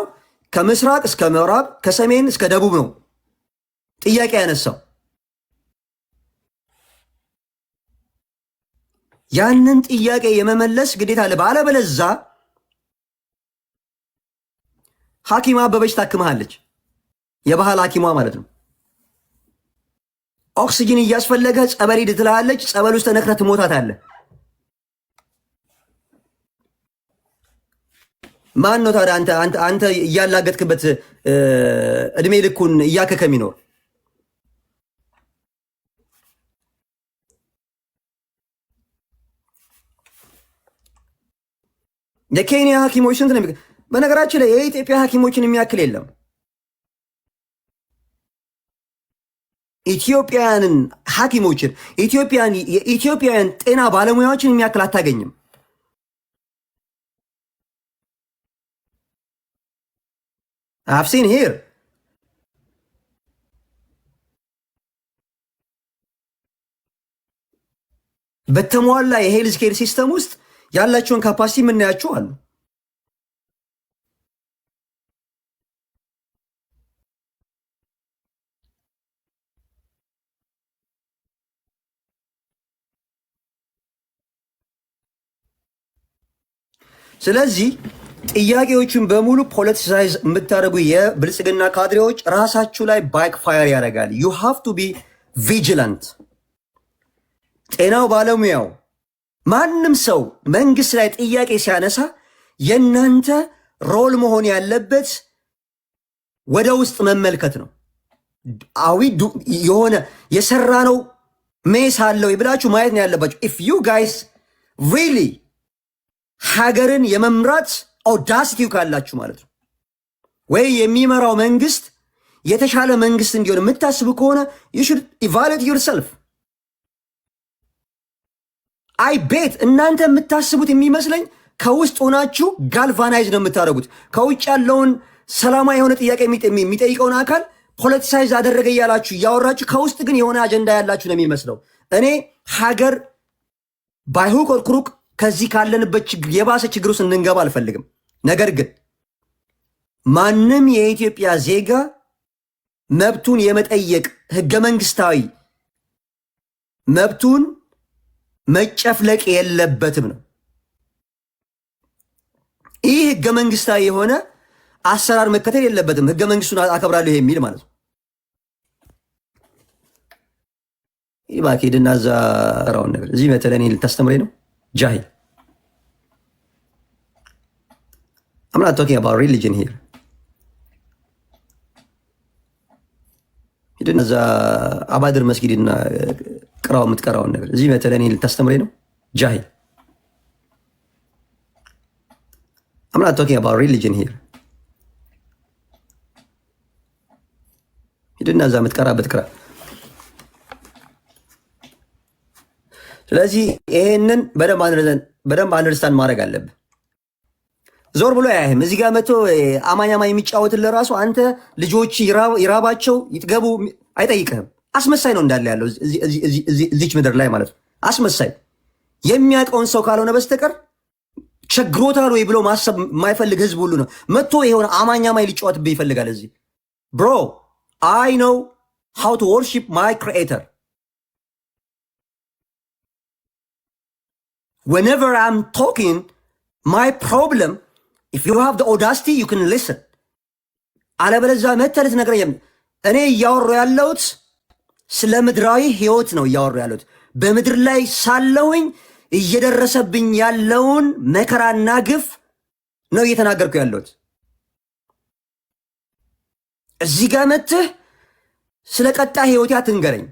ከምስራቅ እስከ ምዕራብ ከሰሜን እስከ ደቡብ ነው ጥያቄ ያነሳው። ያንን ጥያቄ የመመለስ ግዴታ አለ። ባለበለዛ ሐኪማ አበበች ታክመሃለች፣ የባህል ሐኪሟ ማለት ነው። ኦክሲጅን እያስፈለገ ጸበል ሂድ ትልሃለች። ጸበል ውስጥ ተነክረህ ትሞታታለህ። ማን ነው ታዲያ አንተ እያላገጥክበት እድሜ ልኩን እያከከ የሚኖር? የኬንያ ሐኪሞች ስንት ነው? በነገራችን ላይ የኢትዮጵያ ሐኪሞችን የሚያክል የለም። ኢትዮጵያውያንን ሐኪሞችን የኢትዮጵያውያን ጤና ባለሙያዎችን የሚያክል አታገኝም። I've seen here በተሟላ የሄልዝ ኬር ሲስተም ውስጥ ያላቸውን ካፓሲቲ የምናያቸው አሉ። ስለዚህ ጥያቄዎችን በሙሉ ፖለቲሳይዝ የምታደርጉ የብልጽግና ካድሬዎች ራሳችሁ ላይ ባክ ፋየር ያደርጋል። ዩ ሃቭ ቱ ቢ ቪጂላንት። ጤናው ባለሙያው ማንም ሰው መንግስት ላይ ጥያቄ ሲያነሳ የእናንተ ሮል መሆን ያለበት ወደ ውስጥ መመልከት ነው። አዊ የሆነ የሰራ ነው ሜስ አለው ብላችሁ ማየት ነው ያለባችሁ። ኢፍ ዩ ጋይስ ሪሊ ሀገርን የመምራት ኦዳሲቲው ካላችሁ ማለት ነው፣ ወይ የሚመራው መንግስት የተሻለ መንግስት እንዲሆን የምታስቡ ከሆነ you should evaluate yourself። አይ ቤት እናንተ የምታስቡት የሚመስለኝ ከውስጥ ሆናችሁ ጋልቫናይዝ ነው የምታደርጉት። ከውጭ ያለውን ሰላማዊ የሆነ ጥያቄ የሚጠይቀውን አካል ፖለቲሳይዝ አደረገ እያላችሁ እያወራችሁ፣ ከውስጥ ግን የሆነ አጀንዳ ያላችሁ ነው የሚመስለው። እኔ ሀገር ባይሁን ቆርኩሩቅ ከዚህ ካለንበት የባሰ ችግር ውስጥ እንድንገባ አልፈልግም። ነገር ግን ማንም የኢትዮጵያ ዜጋ መብቱን የመጠየቅ ህገ መንግስታዊ መብቱን መጨፍለቅ የለበትም ነው። ይህ ህገ መንግስታዊ የሆነ አሰራር መከተል የለበትም። ህገ መንግስቱን አከብራለሁ የሚል ማለት ነው። እባክህ ሂድና እዛ ራውን ነገር እዚህ በተለይ እኔ ልታስተምረኝ ነው ጃሂል። I'm not talking about religion here. ሂድና እዛ አባድር መስጊድና ቅራው የምትቀራውን ነገር እዚህ በተለይ እኔ ልታስተምረኝ ነው ጃሂል። I'm not talking about religion here. ሂድና እዛ የምትቀራበት ቅራ። ስለዚህ ይሄንን በደንብ አንደርስታንድ ማድረግ አለብህ። ዞር ብሎ ያይህም እዚህ ጋር መጥቶ አማኛማ የሚጫወትን ለራሱ አንተ ልጆች ይራባቸው ይጥገቡ አይጠይቅህም። አስመሳይ ነው እንዳለ ያለው እዚች ምድር ላይ ማለት ነው። አስመሳይ የሚያውቀውን ሰው ካልሆነ በስተቀር ቸግሮታል ወይ ብሎ ማሰብ የማይፈልግ ህዝብ ሁሉ ነው መጥቶ የሆነ አማኛማይ ሊጫወትብህ ይፈልጋል። እዚህ ብሮ አይ ኖው ሃው ቱ ወርሺፕ ማይ ክሪኤተር whenever I'm talking my problem. If you have the audacity, you can listen. አለበለዚያ መተህ ልትነግረኝ እኔ እያወራሁ ያለሁት ስለ ምድራዊ ህይወት ነው እያወራሁ ያለሁት። በምድር ላይ ሳለሁኝ እየደረሰብኝ ያለውን መከራና ግፍ ነው እየተናገርኩ ያለሁት። እዚህ ጋር መተህ ስለ ቀጣይ ህይወት አትንገረኝ።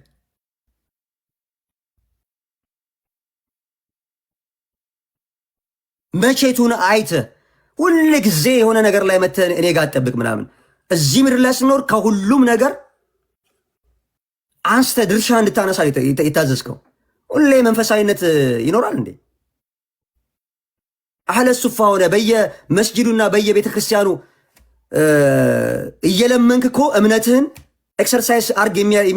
መቼቱን አይተህ ሁል ጊዜ የሆነ ነገር ላይ መተህ እኔ ጋር አትጠብቅ ምናምን። እዚህ ምድር ላይ ስኖር ከሁሉም ነገር አንስተ ድርሻ እንድታነሳ የታዘዝከው። ሁሌ መንፈሳዊነት ይኖራል እንዴ? አህለ ሱፋ ሆነ በየመስጂዱና በየቤተ ክርስቲያኑ እየለመንክ እኮ እምነትህን ኤክሰርሳይዝ አርግ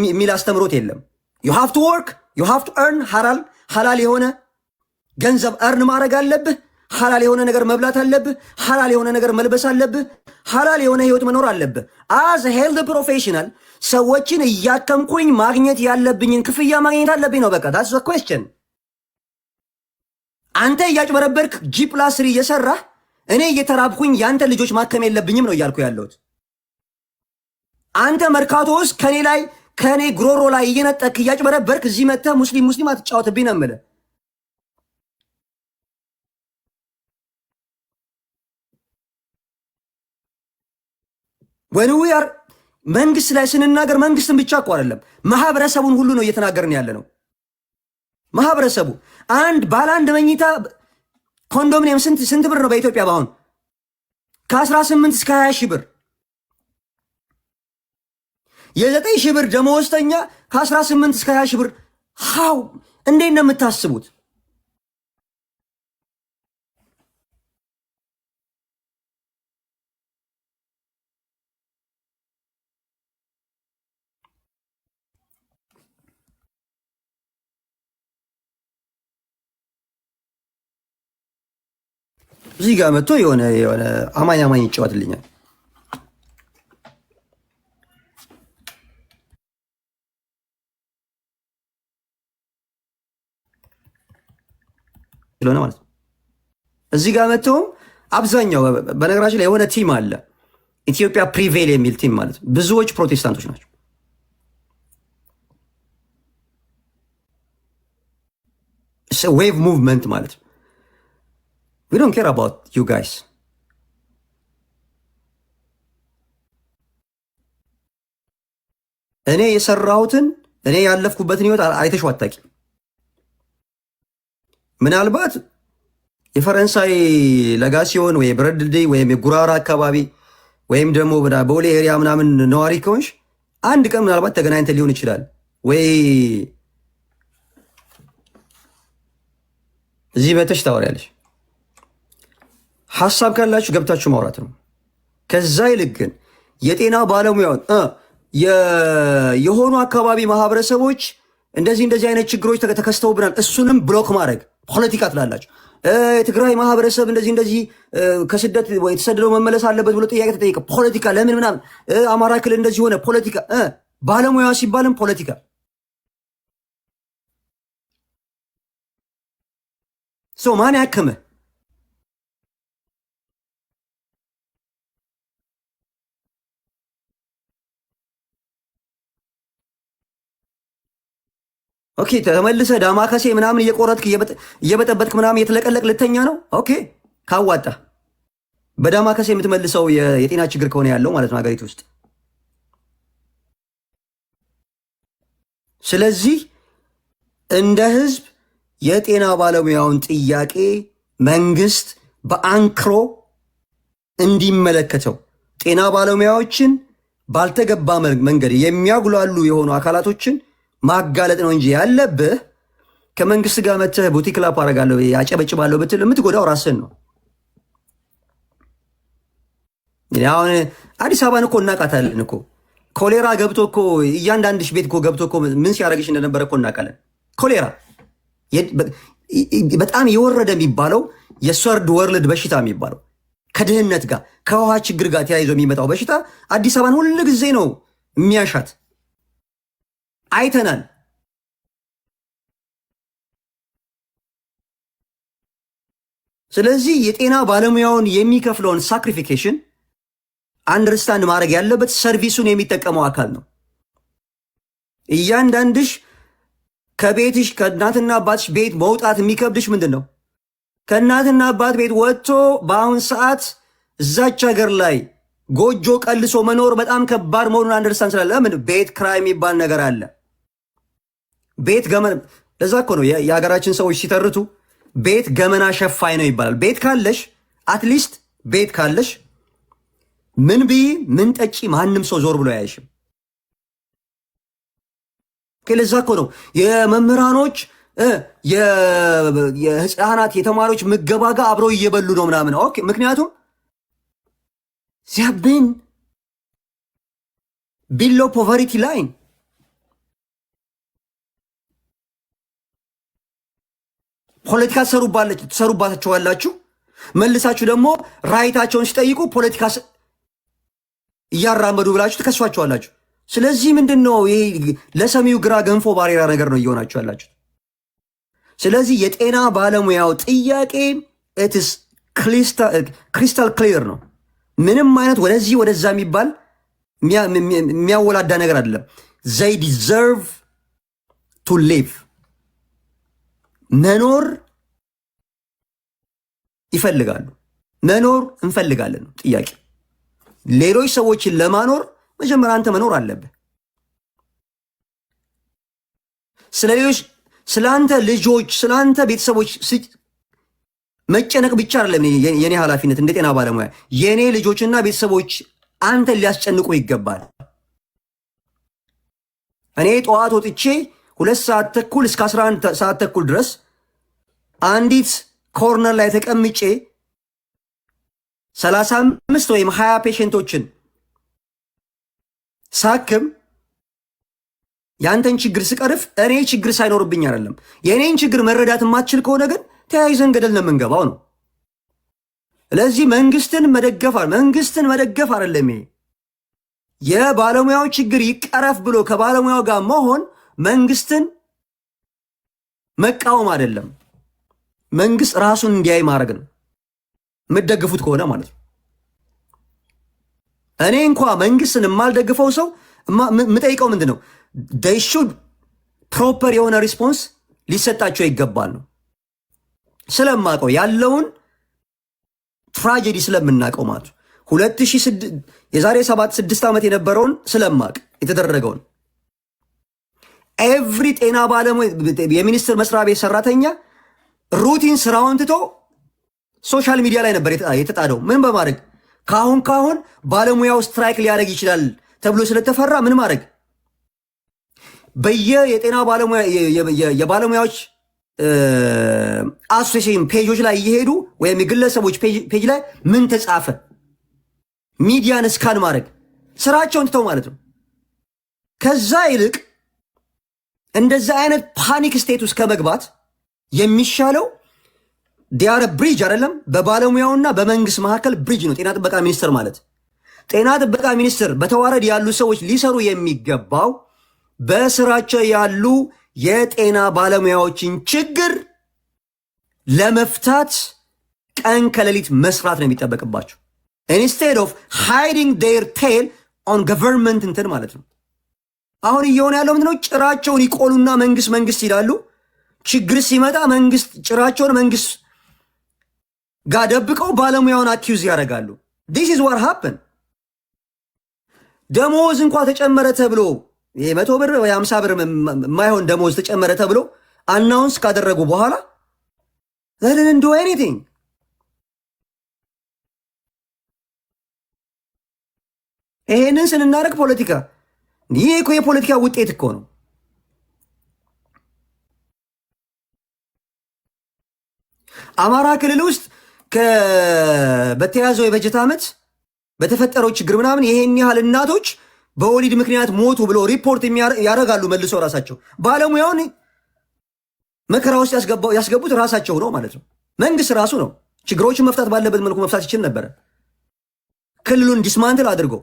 የሚል አስተምሮት የለም። ዩ ሃቭ ቱ ወርክ ዩ ሃቭ ቱ ኤርን ሐላል የሆነ ገንዘብ እርን ማድረግ አለብህ። ሐላል የሆነ ነገር መብላት አለብህ። ሐላል የሆነ ነገር መልበስ አለብህ። ሐላል የሆነ ህይወት መኖር አለብህ። አዝ ሄልዝ ፕሮፌሽናል ሰዎችን እያከምኩኝ ማግኘት ያለብኝን ክፍያ ማግኘት አለብኝ ነው። በቃ ዳትስ ዘ ኩዌስችን። አንተ እያጭበረበርክ G+3 እየሰራህ እኔ እየተራብኩኝ ያንተ ልጆች ማከም የለብኝም ነው እያልኩ ያለሁት። አንተ መርካቶ ውስጥ ከኔ ግሮሮ ላይ እየነጠክ እያጭበረበርክ እዚህ መጥተህ ሙስሊም አትጫወትብኝ ነው የምልህ። መንግስት ላይ ስንናገር መንግስትን ብቻ እኮ አይደለም ማህበረሰቡን ሁሉ ነው እየተናገርን ያለ ነው። ማህበረሰቡ ባለ አንድ መኝታ ኮንዶሚኒየም ስንት ብር ነው በኢትዮጵያ በአሁን? ከ18 እስከ 20 ሺህ ብር። የ9 ሺህ ብር ደመወዝተኛ ከ18 እስከ 20 ሺህ ብር እንዴት ነው የምታስቡት? እዚህ ጋር መጥቶ የሆነ አማኝ ይጫወትልኛል። ስለሆነ ማለት ነው እዚህ ጋር መጥቶ አብዛኛው በነገራችን ላይ የሆነ ቲም አለ ኢትዮጵያ ፕሪቬል የሚል ቲም ማለት ብዙዎች ፕሮቴስታንቶች ናቸው። ዌቭ ሙቭመንት ማለት ነው። We don't care about you guys. እኔ የሰራሁትን እኔ ያለፍኩበትን ህይወት አይተሽው አታውቂም። ምናልባት የፈረንሳይ ለጋሲዮን ወይ ብረድ ድልድይ ወይም የጉራራ አካባቢ ወይም ደግሞ ቦሌ ኤሪያ ምናምን ነዋሪ ከሆንሽ አንድ ቀን ምናልባት ተገናኝተን ሊሆን ይችላል። ወይ እዚህ መተሽ ታወሪያለሽ። ሐሳብ ካላችሁ ገብታችሁ ማውራት ነው። ከዛ ይልቅ ግን የጤና ባለሙያውን የሆኑ አካባቢ ማህበረሰቦች እንደዚህ አይነት ችግሮች ተከስተውብናል፣ እሱንም ብሎክ ማድረግ ፖለቲካ ትላላችሁ። የትግራይ ማህበረሰብ እንደዚህ ከስደት የተሰደደው መመለስ አለበት ብሎ ጥያቄ ተጠየቀ፣ ፖለቲካ ለምን ምናምን። አማራ ክልል እንደዚህ ሆነ፣ ፖለቲካ። ባለሙያ ሲባልም ፖለቲካ። ማን ያክምህ? ኦኬ ተመልሰ ዳማከሴ ምናምን እየቆረጥክ እየበጠበጥክ ምናምን እየተለቀለቅ ልተኛ ነው። ኦኬ ካዋጣ በዳማከሴ የምትመልሰው የጤና ችግር ከሆነ ያለው ማለት ነው ሀገሪቱ ውስጥ። ስለዚህ እንደ ህዝብ የጤና ባለሙያውን ጥያቄ መንግስት በአንክሮ እንዲመለከተው፣ ጤና ባለሙያዎችን ባልተገባ መንገድ የሚያጉላሉ የሆኑ አካላቶችን ማጋለጥ ነው እንጂ ያለብህ ከመንግስት ጋር መተህ ቡቲክ ላፕ አደርጋለሁ ያጨበጭባለሁ ብትል የምትጎዳው ራስን ነው። አሁን አዲስ አበባን እኮ እናውቃታለን እኮ። ኮሌራ ገብቶ እኮ እያንዳንድሽ ቤት እኮ ገብቶ እኮ ምን ሲያደርግሽ እንደነበረ እኮ እናውቃለን። ኮሌራ በጣም የወረደ የሚባለው የሰርድ ወርልድ በሽታ የሚባለው ከድህነት ጋር ከውሃ ችግር ጋር ተያይዞ የሚመጣው በሽታ አዲስ አበባን ሁሉ ጊዜ ነው የሚያሻት። አይተናል። ስለዚህ የጤና ባለሙያውን የሚከፍለውን ሳክሪፊኬሽን አንደርስታንድ ማድረግ ያለበት ሰርቪሱን የሚጠቀመው አካል ነው። እያንዳንድሽ ከቤትሽ ከእናትና አባትሽ ቤት መውጣት የሚከብድሽ ምንድን ነው? ከእናትና አባት ቤት ወጥቶ በአሁን ሰዓት እዛች ሀገር ላይ ጎጆ ቀልሶ መኖር በጣም ከባድ መሆኑን አንደርስታንድ ስላለ ምን ቤት ክራይ የሚባል ነገር አለ። ቤት ገመና፣ ለዛ እኮ ነው የሀገራችን ሰዎች ሲተርቱ ቤት ገመና ሸፋይ ነው ይባላል። ቤት ካለሽ አትሊስት ቤት ካለሽ ምን ብይ ምን ጠጪ ማንም ሰው ዞር ብሎ አያይሽም። ለዛ እኮ ነው የመምህራኖች የህፃናት የተማሪዎች ምገባ ጋር አብረው እየበሉ ነው ምናምን። ኦኬ ምክንያቱም ሲያብን ቢሎ ፖቨርቲ ላይን ፖለቲካ ትሰሩባቸዋላችሁ። መልሳችሁ ደግሞ ራይታቸውን ሲጠይቁ ፖለቲካ እያራመዱ ብላችሁ ትከሷቸዋላችሁ። ስለዚህ ምንድን ነው ይሄ ለሰሚው ግራ ገንፎ ባሬራ ነገር ነው እየሆናችሁ ያላችሁት። ስለዚህ የጤና ባለሙያው ጥያቄ ኢትስ ክሪስታል ክሊር ነው። ምንም አይነት ወደዚህ ወደዛ የሚባል የሚያወላዳ ነገር አይደለም። ዘይ ዲዘርቭ ቱ ሊቭ መኖር ይፈልጋሉ። መኖር እንፈልጋለን ነው ጥያቄ። ሌሎች ሰዎችን ለማኖር መጀመሪያ አንተ መኖር አለብህ። ስለ ሌሎች ስለ አንተ ልጆች ስለ አንተ ቤተሰቦች መጨነቅ ብቻ አይደለም የኔ ኃላፊነት እንደ ጤና ባለሙያ። የኔ ልጆችና ቤተሰቦች አንተን ሊያስጨንቁ ይገባል። እኔ ጠዋት ወጥቼ 2 ሰዓት ተኩል እስከ 11 ሰዓት ተኩል ድረስ አንዲት ኮርነር ላይ ተቀምጬ 35 ወይም 20 ፔሸንቶችን ሳክም ያንተን ችግር ስቀርፍ እኔ ችግር ሳይኖርብኝ አይደለም። የኔን ችግር መረዳት የማትችል ከሆነ ግን ተያይዘን ገደል ነው የምንገባው ነው። ስለዚህ መንግስትን መደገፍ አይደለም። ይሄ የባለሙያው ችግር ይቀረፍ ብሎ ከባለሙያው ጋር መሆን መንግስትን መቃወም አይደለም። መንግስት ራሱን እንዲያይ ማድረግ ነው፣ የምትደግፉት ከሆነ ማለት ነው። እኔ እንኳ መንግስትን የማልደግፈው ሰው የምጠይቀው ምንድን ነው? they should ፕሮፐር የሆነ ሪስፖንስ ሊሰጣቸው ይገባል ነው። ስለማቀው ያለውን ትራጀዲ ስለምናቀው ማለት 2006 የዛሬ 7-6 ዓመት የነበረውን ስለማቅ የተደረገውን ኤቭሪ ጤና ባለሙያ የሚኒስቴር መስሪያ ቤት ሰራተኛ ሩቲን ስራውን ትቶ ሶሻል ሚዲያ ላይ ነበር የተጣደው። ምን በማድረግ ካሁን ባለሙያው ስትራይክ ሊያደርግ ይችላል ተብሎ ስለተፈራ ምን ማድረግ የጤና ባለሙያ የባለሙያዎች አሶሲዬሽን ፔጆች ላይ እየሄዱ ወይም የግለሰቦች ፔጅ ላይ ምን ተጻፈ ሚዲያን ስካን ማድረግ ስራቸውን ትተው ማለት ነው። ከዛ ይልቅ እንደዛ አይነት ፓኒክ ስቴት ውስጥ ከመግባት የሚሻለው ዲያረ ብሪጅ አይደለም፣ በባለሙያውና በመንግስት መካከል ብሪጅ ነው ጤና ጥበቃ ሚኒስቴር ማለት። ጤና ጥበቃ ሚኒስቴር በተዋረድ ያሉ ሰዎች ሊሰሩ የሚገባው በስራቸው ያሉ የጤና ባለሙያዎችን ችግር ለመፍታት ቀን ከሌሊት መስራት ነው የሚጠበቅባቸው። ኢንስቴድ ኦፍ ሃይዲንግ ዴር ቴል ኦን ገቨርንመንት እንትን ማለት ነው። አሁን እየሆነ ያለው ምንድነው? ጭራቸውን ይቆሉና መንግስት ይላሉ። ችግር ሲመጣ ጭራቸውን መንግስት ጋር ደብቀው ባለሙያውን አኪዩዝ ያደርጋሉ። ዲስ ኢዝ ዋት ሃፕን። ደሞዝ እንኳ ተጨመረ ተብሎ የ100 ብር ወይ 50 ብር የማይሆን ደሞዝ ተጨመረ ተብሎ አናውንስ ካደረጉ በኋላ they didn't do anything። ይሄንን ስንናደርግ ፖለቲካ ይሄ እኮ የፖለቲካ ውጤት እኮ ነው። አማራ ክልል ውስጥ በተያዘው የበጀት ዓመት በተፈጠረው ችግር ምናምን ይሄን ያህል እናቶች በወሊድ ምክንያት ሞቱ ብሎ ሪፖርት ያደርጋሉ። መልሶ ራሳቸው ባለሙያውን መከራ ውስጥ ያስገቡት ራሳቸው ነው ማለት ነው። መንግስት ራሱ ነው። ችግሮችን መፍታት ባለበት መልኩ መፍታት ይችል ነበረ። ክልሉን ዲስማንትል አድርጎ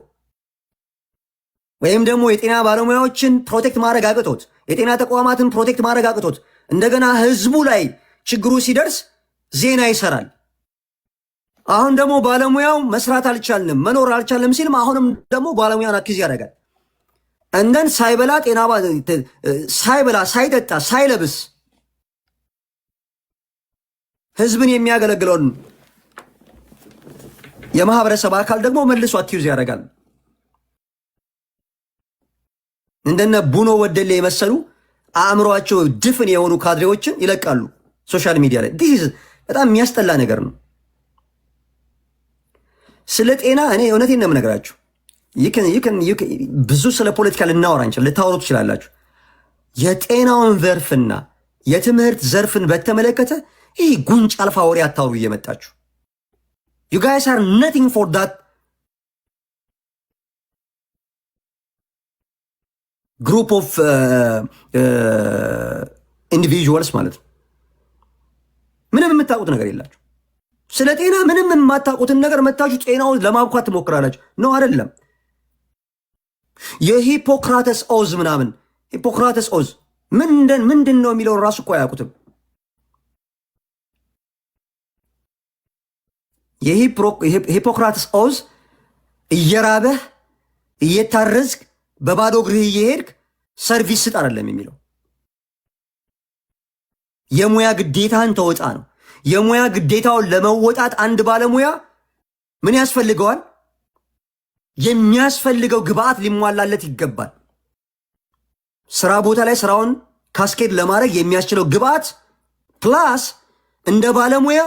ወይም ደግሞ የጤና ባለሙያዎችን ፕሮቴክት ማድረግ አቅቶት፣ የጤና ተቋማትን ፕሮቴክት ማድረግ አቅቶት እንደገና ህዝቡ ላይ ችግሩ ሲደርስ ዜና ይሰራል። አሁን ደግሞ ባለሙያው መስራት አልቻልንም መኖር አልቻልንም ሲልም አሁንም ደግሞ ባለሙያን አኪዝ ያደርጋል። እንደን ሳይበላ ሳይጠጣ ሳይለብስ ህዝብን የሚያገለግለውን የማህበረሰብ አካል ደግሞ መልሶ አኪዝ ያደርጋል። እንደነ ቡኖ ወደሌ የመሰሉ አእምሯቸው ድፍን የሆኑ ካድሬዎችን ይለቃሉ ሶሻል ሚዲያ ላይ። ዲስ በጣም የሚያስጠላ ነገር ነው። ስለ ጤና እኔ እውነቴን ነው የምነግራችሁ። ብዙ ስለ ፖለቲካ ልናወራ እንችላለን፣ ልታወሩ ትችላላችሁ። የጤናውን ዘርፍና የትምህርት ዘርፍን በተመለከተ ይህ ጉንጭ አልፋ ወሬ አታውሩ እየመጣችሁ። you guys are nothing for that group of individuals ማለት ነው። ምንም የምታውቁት ነገር የላችሁ። ስለ ጤና ምንም የማታውቁትን ነገር መታችሁ ጤናውን ለማብኳት ትሞክራላችሁ። ነው አይደለም? የሂፖክራተስ ኦዝ ምናምን ሂፖክራተስ ኦዝ ምንድን ነው የሚለውን ራሱ እኮ አያውቁትም። የሂፖክራተስ ኦዝ እየራበህ እየታረዝክ በባዶ እግርህ እየሄድክ ሰርቪስ ስጥ አይደለም የሚለው። የሙያ ግዴታህን ተወጣ ነው። የሙያ ግዴታውን ለመወጣት አንድ ባለሙያ ምን ያስፈልገዋል? የሚያስፈልገው ግብአት ሊሟላለት ይገባል። ስራ ቦታ ላይ ስራውን ካስኬድ ለማድረግ የሚያስችለው ግብአት ፕላስ እንደ ባለሙያ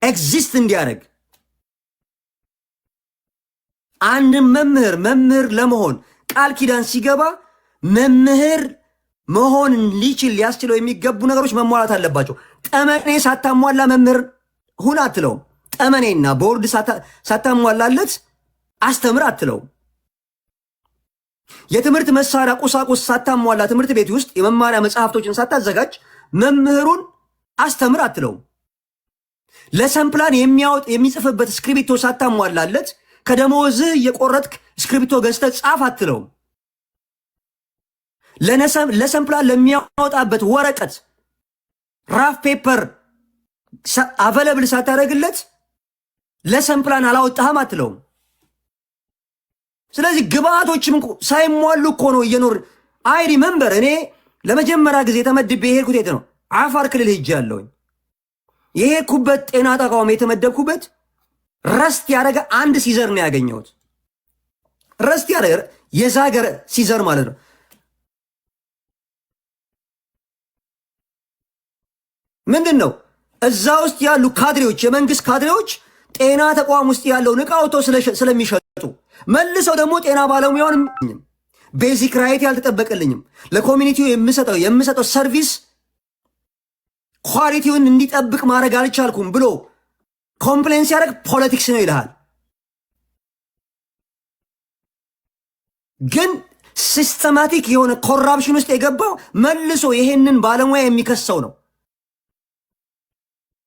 ኤግዚስት እንዲያደርግ አንድ መምህር ለመሆን ቃል ኪዳን ሲገባ መምህር መሆን ሊችል ሊያስችለው የሚገቡ ነገሮች መሟላት አለባቸው። ጠመኔ ሳታሟላ መምህር ሁን አትለውም። ጠመኔና ቦርድ ሳታሟላለት አስተምር አትለውም። የትምህርት መሳሪያ ቁሳቁስ ሳታሟላ ትምህርት ቤት ውስጥ የመማሪያ መጽሐፍቶችን ሳታዘጋጅ መምህሩን አስተምር አትለውም። ለሰምፕላን የሚጽፍበት እስክሪብቶ ሳታሟላለት ከደሞዝ የቆረጥክ እስክሪብቶ ገዝተህ ጻፍ አትለውም። ለሰምፕላን ለሚያወጣበት ወረቀት ራፍ ፔፐር አቬለብል ሳታደርግለት ለሰምፕላን አላወጣህም አትለውም። ስለዚህ ግብአቶችም ሳይሟሉ እኮ ነው እየኖር አይ ሪመምበር እኔ ለመጀመሪያ ጊዜ ተመድቤ የሄድኩት የት ነው? አፋር ክልል ሄጄ ያለውኝ የሄድኩበት ጤና ተቋም የተመደብኩበት ረስት ያደረገ አንድ ሲዘር ነው ያገኘሁት። ረስት ያደረገ የዛገር ሲዘር ማለት ነው። ምንድን ነው እዛ ውስጥ ያሉ ካድሬዎች፣ የመንግስት ካድሬዎች ጤና ተቋም ውስጥ ያለውን ዕቃ አውጥተው ስለሚሸጡ መልሰው ደግሞ ጤና ባለሙያውን ቤዚክ ራይት ያልተጠበቀልኝም ለኮሚኒቲው የምሰጠው ሰርቪስ ኳሊቲውን እንዲጠብቅ ማድረግ አልቻልኩም ብሎ ኮምፕሌንስ ያደርግ ፖለቲክስ ነው ይልሃል። ግን ሲስተማቲክ የሆነ ኮራፕሽን ውስጥ የገባው መልሶ ይሄንን ባለሙያ የሚከሰው ነው።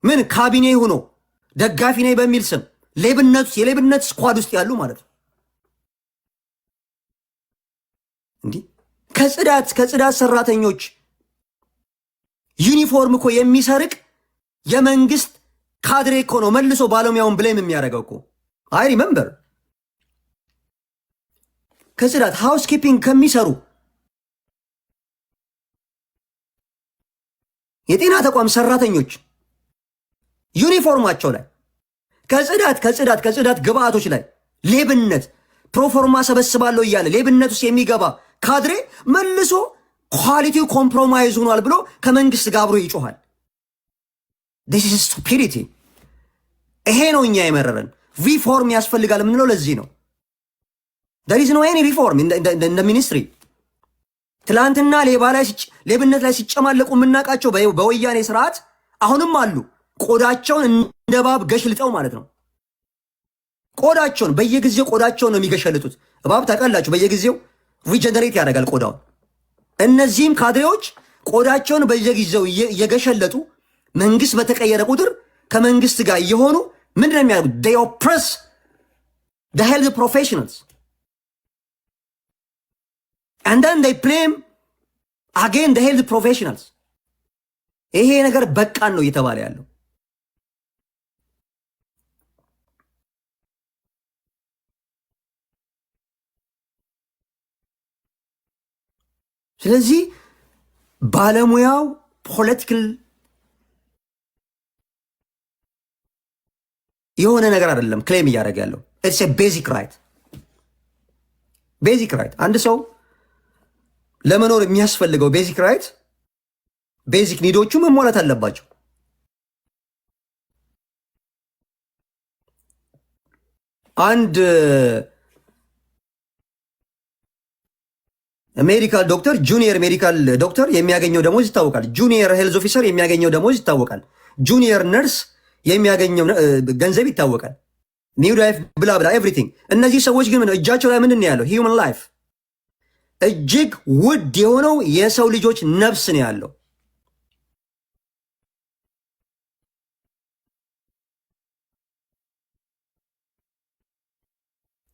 ምን ካቢኔ ሆኖ ደጋፊ ነኝ በሚል ስም የሌብነት ስኳድ ውስጥ ያሉ ማለት ነው። እንዲህ ከጽዳት ሰራተኞች ዩኒፎርም እኮ የሚሰርቅ የመንግስት ካድሬ እኮ ነው መልሶ ባለሙያውን ብሌም የሚያደርገው እኮ። አይ ሪመምበር ከጽዳት ሃውስ ኪፒንግ ከሚሰሩ የጤና ተቋም ሰራተኞች ዩኒፎርማቸው ላይ ከጽዳት ግብአቶች ላይ ሌብነት ፕሮፎርማ ሰበስባለሁ እያለ ሌብነት ውስጥ የሚገባ ካድሬ መልሶ ኳሊቲው ኮምፕሮማይዝ ሆኗል ብሎ ከመንግስት ጋር አብሮ ይጮሃል። this is stupidity። ይሄ ነው እኛ የመረረን። ሪፎርም ያስፈልጋል የምንለው ለዚህ ነው። there is no any reform in the ministry። ትላንትና ሌብነት ላይ ሲጨማለቁ የምናውቃቸው በወያኔ ስርዓት አሁንም አሉ። ቆዳቸውን እንደ እባብ ገሽልጠው ማለት ነው። በየጊዜው ቆዳቸውን ነው የሚገሸልጡት። እባብ ታውቃላችሁ፣ በየጊዜው ሪጀነሬት ያደርጋል ቆዳውን። እነዚህም ካድሬዎች ቆዳቸውን በየጊዜው እየገሸለጡ መንግስት በተቀየረ ቁጥር ከመንግስት ጋር እየሆኑ ምንድን ነው የሚያደርጉት? they oppress the health professionals and then they blame again the health professionals። ይሄ ነገር በቃን ነው እየተባለ ያለው። ስለዚህ ባለሙያው ፖለቲካል የሆነ ነገር አይደለም ክሌም እያደረገ ያለው። ኢትስ ኤ ቤዚክ ራይት። አንድ ሰው ለመኖር የሚያስፈልገው ቤዚክ ራይት፣ ቤዚክ ኒዶቹ መሟላት አለባቸው። አንድ ሜዲካል ዶክተር ጁኒየር ሜዲካል ዶክተር የሚያገኘው ደሞዝ ይታወቃል። ጁኒየር ሄልዝ ኦፊሰር የሚያገኘው ደሞዝ ይታወቃል። ጁኒየር ነርስ የሚያገኘው ገንዘብ ይታወቃል። ሚድዋይፍ ብላ ኤቭሪቲንግ። እነዚህ ሰዎች ግን እጃቸው ላይ ምንድን ነው ያለው? ሂውመን ላይፍ፣ እጅግ ውድ የሆነው የሰው ልጆች ነፍስ ነው ያለው።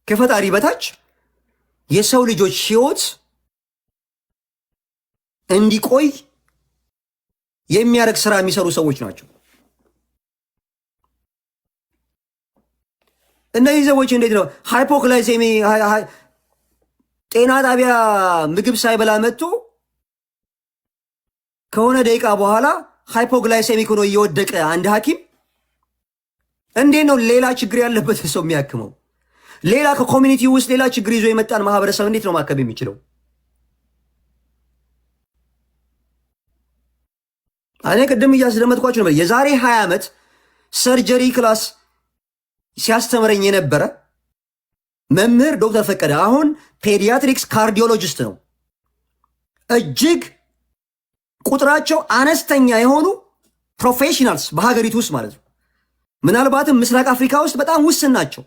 ከፈጣሪ በታች የሰው ልጆች ህይወት እንዲቆይ የሚያደርግ ስራ የሚሰሩ ሰዎች ናቸው። እነዚህ ሰዎች እንዴት ነው ሃይፖግላይሴሚ ጤና ጣቢያ ምግብ ሳይበላ መጥቶ ከሆነ ደቂቃ በኋላ ሃይፖግላይሴሚክ ሆኖ እየወደቀ አንድ ሐኪም እንዴት ነው ሌላ ችግር ያለበት ሰው የሚያክመው? ሌላ ከኮሚኒቲ ውስጥ ሌላ ችግር ይዞ የመጣን ማህበረሰብ እንዴት ነው ማከም የሚችለው? እኔ ቅድም እያስደመጥኳችሁ ነበር። የዛሬ 20 ዓመት ሰርጀሪ ክላስ ሲያስተምረኝ የነበረ መምህር ዶክተር ፈቀደ አሁን ፔዲያትሪክስ ካርዲዮሎጂስት ነው። እጅግ ቁጥራቸው አነስተኛ የሆኑ ፕሮፌሽናልስ በሀገሪቱ ውስጥ ማለት ነው። ምናልባትም ምስራቅ አፍሪካ ውስጥ በጣም ውስን ናቸው።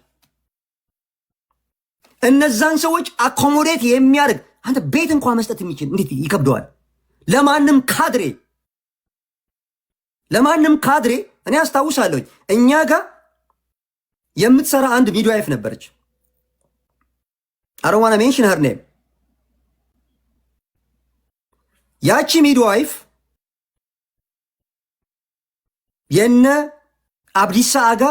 እነዛን ሰዎች አኮሞዴት የሚያደርግ አንተ ቤት እንኳን መስጠት የሚችል እንዴት ይከብደዋል? ለማንም ካድሬ እኔ አስታውሳለሁ እኛ ጋር የምትሰራ አንድ ሚድዋይፍ ነበረች። I don't want to mention her name። ያቺ ሚድዋይፍ የነ አብዲሳ አጋ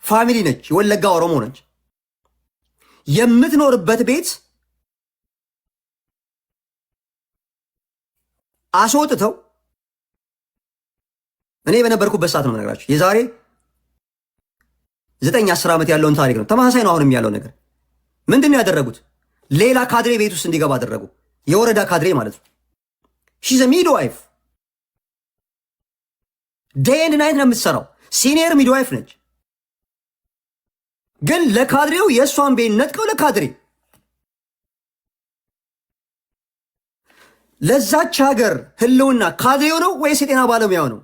ፋሚሊ ነች፣ የወለጋ ኦሮሞ ነች። የምትኖርበት ቤት አስወጥተው እኔ በነበርኩበት ሰዓት ነው የምነግራችሁ። የዛሬ 9-10 ዓመት ያለውን ታሪክ ነው። ተመሳሳይ ነው አሁንም ያለው ነገር። ምንድነው ያደረጉት? ሌላ ካድሬ ቤት ውስጥ እንዲገባ አደረጉ። የወረዳ ካድሬ ማለት ነው። ሺዝ ሚድዋይፍ ዴይ ኤንድ ናይት ነው የምትሰራው። ሲኒየር ሚድዋይፍ ነች። ግን ለካድሬው የእሷን ቤት ነጥቀው ለካድሬ ለዛች ሀገር ህልውና ካድሬው ነው ወይስ የጤና ባለሙያው ነው?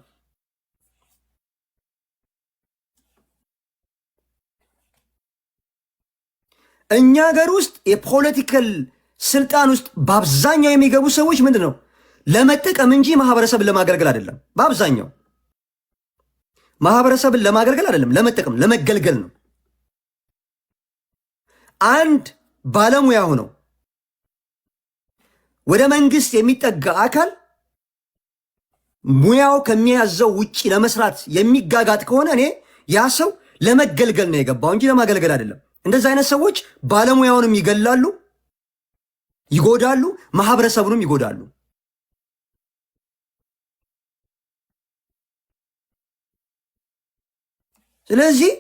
እኛ ሀገር ውስጥ የፖለቲካል ስልጣን ውስጥ በአብዛኛው የሚገቡ ሰዎች ምንድን ነው ለመጠቀም እንጂ ማህበረሰብን ለማገልገል አይደለም። በአብዛኛው ማህበረሰብን ለማገልገል አይደለም፣ ለመጠቀም ለመገልገል ነው። አንድ ባለሙያ ሆነው ወደ መንግስት የሚጠጋ አካል ሙያው ከሚያዘው ውጪ ለመስራት የሚጋጋጥ ከሆነ እኔ ያ ሰው ለመገልገል ነው የገባው እንጂ ለማገልገል አይደለም። እንደዚህ አይነት ሰዎች ባለሙያውንም ይገላሉ፣ ይጎዳሉ፣ ማህበረሰቡንም ይጎዳሉ። ስለዚህ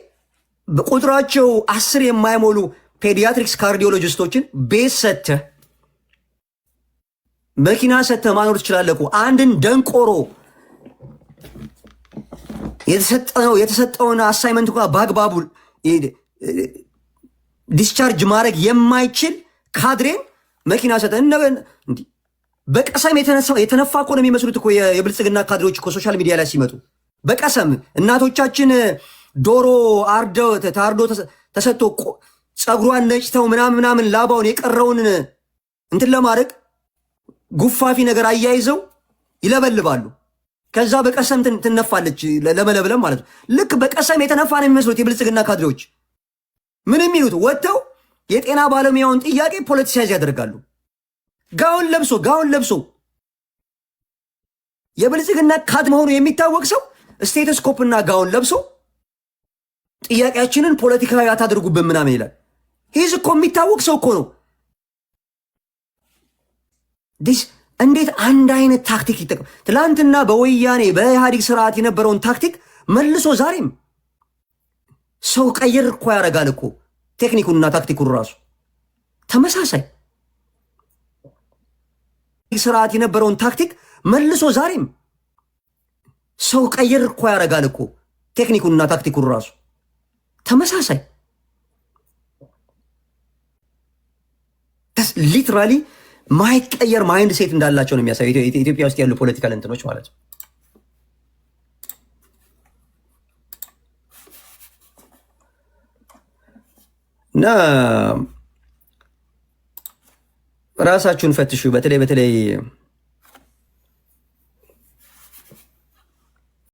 በቁጥራቸው 10 የማይሞሉ ፔዲያትሪክስ ካርዲዮሎጂስቶችን ቤት ሰጥተህ መኪና ሰጥተህ ማኖር ትችላለህ እኮ። አንድን ደንቆሮ የተሰጠውን አሳይመንት እንኳ በአግባቡ ዲስቻርጅ ማድረግ የማይችል ካድሬን መኪና ሰጠህ። በቀሰም የተነፋ እኮ ነው የሚመስሉት እኮ የብልጽግና ካድሬዎች እኮ ሶሻል ሚዲያ ላይ ሲመጡ በቀሰም እናቶቻችን ዶሮ አርደው ታርዶ ተሰጥቶ ፀጉሯን ነጭተው ምናምን ላባውን የቀረውን እንትን ለማድረግ ጉፋፊ ነገር አያይዘው ይለበልባሉ። ከዛ በቀሰም ትነፋለች ለመለብለም ማለት ነው። ልክ በቀሰም የተነፋ ነው የሚመስሉት የብልጽግና ካድሬዎች። ምን የሚሉት ወጥተው የጤና ባለሙያውን ጥያቄ ፖለቲሳይዝ ያደርጋሉ። ጋውን ለብሶ የብልጽግና ካድ መሆኑ የሚታወቅ ሰው ስቴቶስኮፕና ጋውን ለብሶ ጥያቄያችንን ፖለቲካዊ አታድርጉብን ምናምን ይላል። ይህ እኮ የሚታወቅ ሰው እኮ ነው። እንዴት አንድ አይነት ታክቲክ ይጠቀም? ትላንትና በወያኔ በኢህአዴግ ስርዓት የነበረውን ታክቲክ መልሶ ዛሬም ሰው ቀይር እኮ ያደርጋል እኮ። ቴክኒኩንና ታክቲኩን ራሱ ተመሳሳይ ስርዓት የነበረውን ታክቲክ መልሶ ዛሬም ሰው ቀይር እኮ ያደርጋል እኮ። ቴክኒኩንና ታክቲኩን ራሱ ተመሳሳይ ሊትራሊ ማይቀየር ማይንድ ሴት እንዳላቸው ነው የሚያሳዩ ኢትዮጵያ ውስጥ ያሉ ፖለቲካል እንትኖች ማለት ነው። እና ራሳችሁን ፈትሹ። በተለይ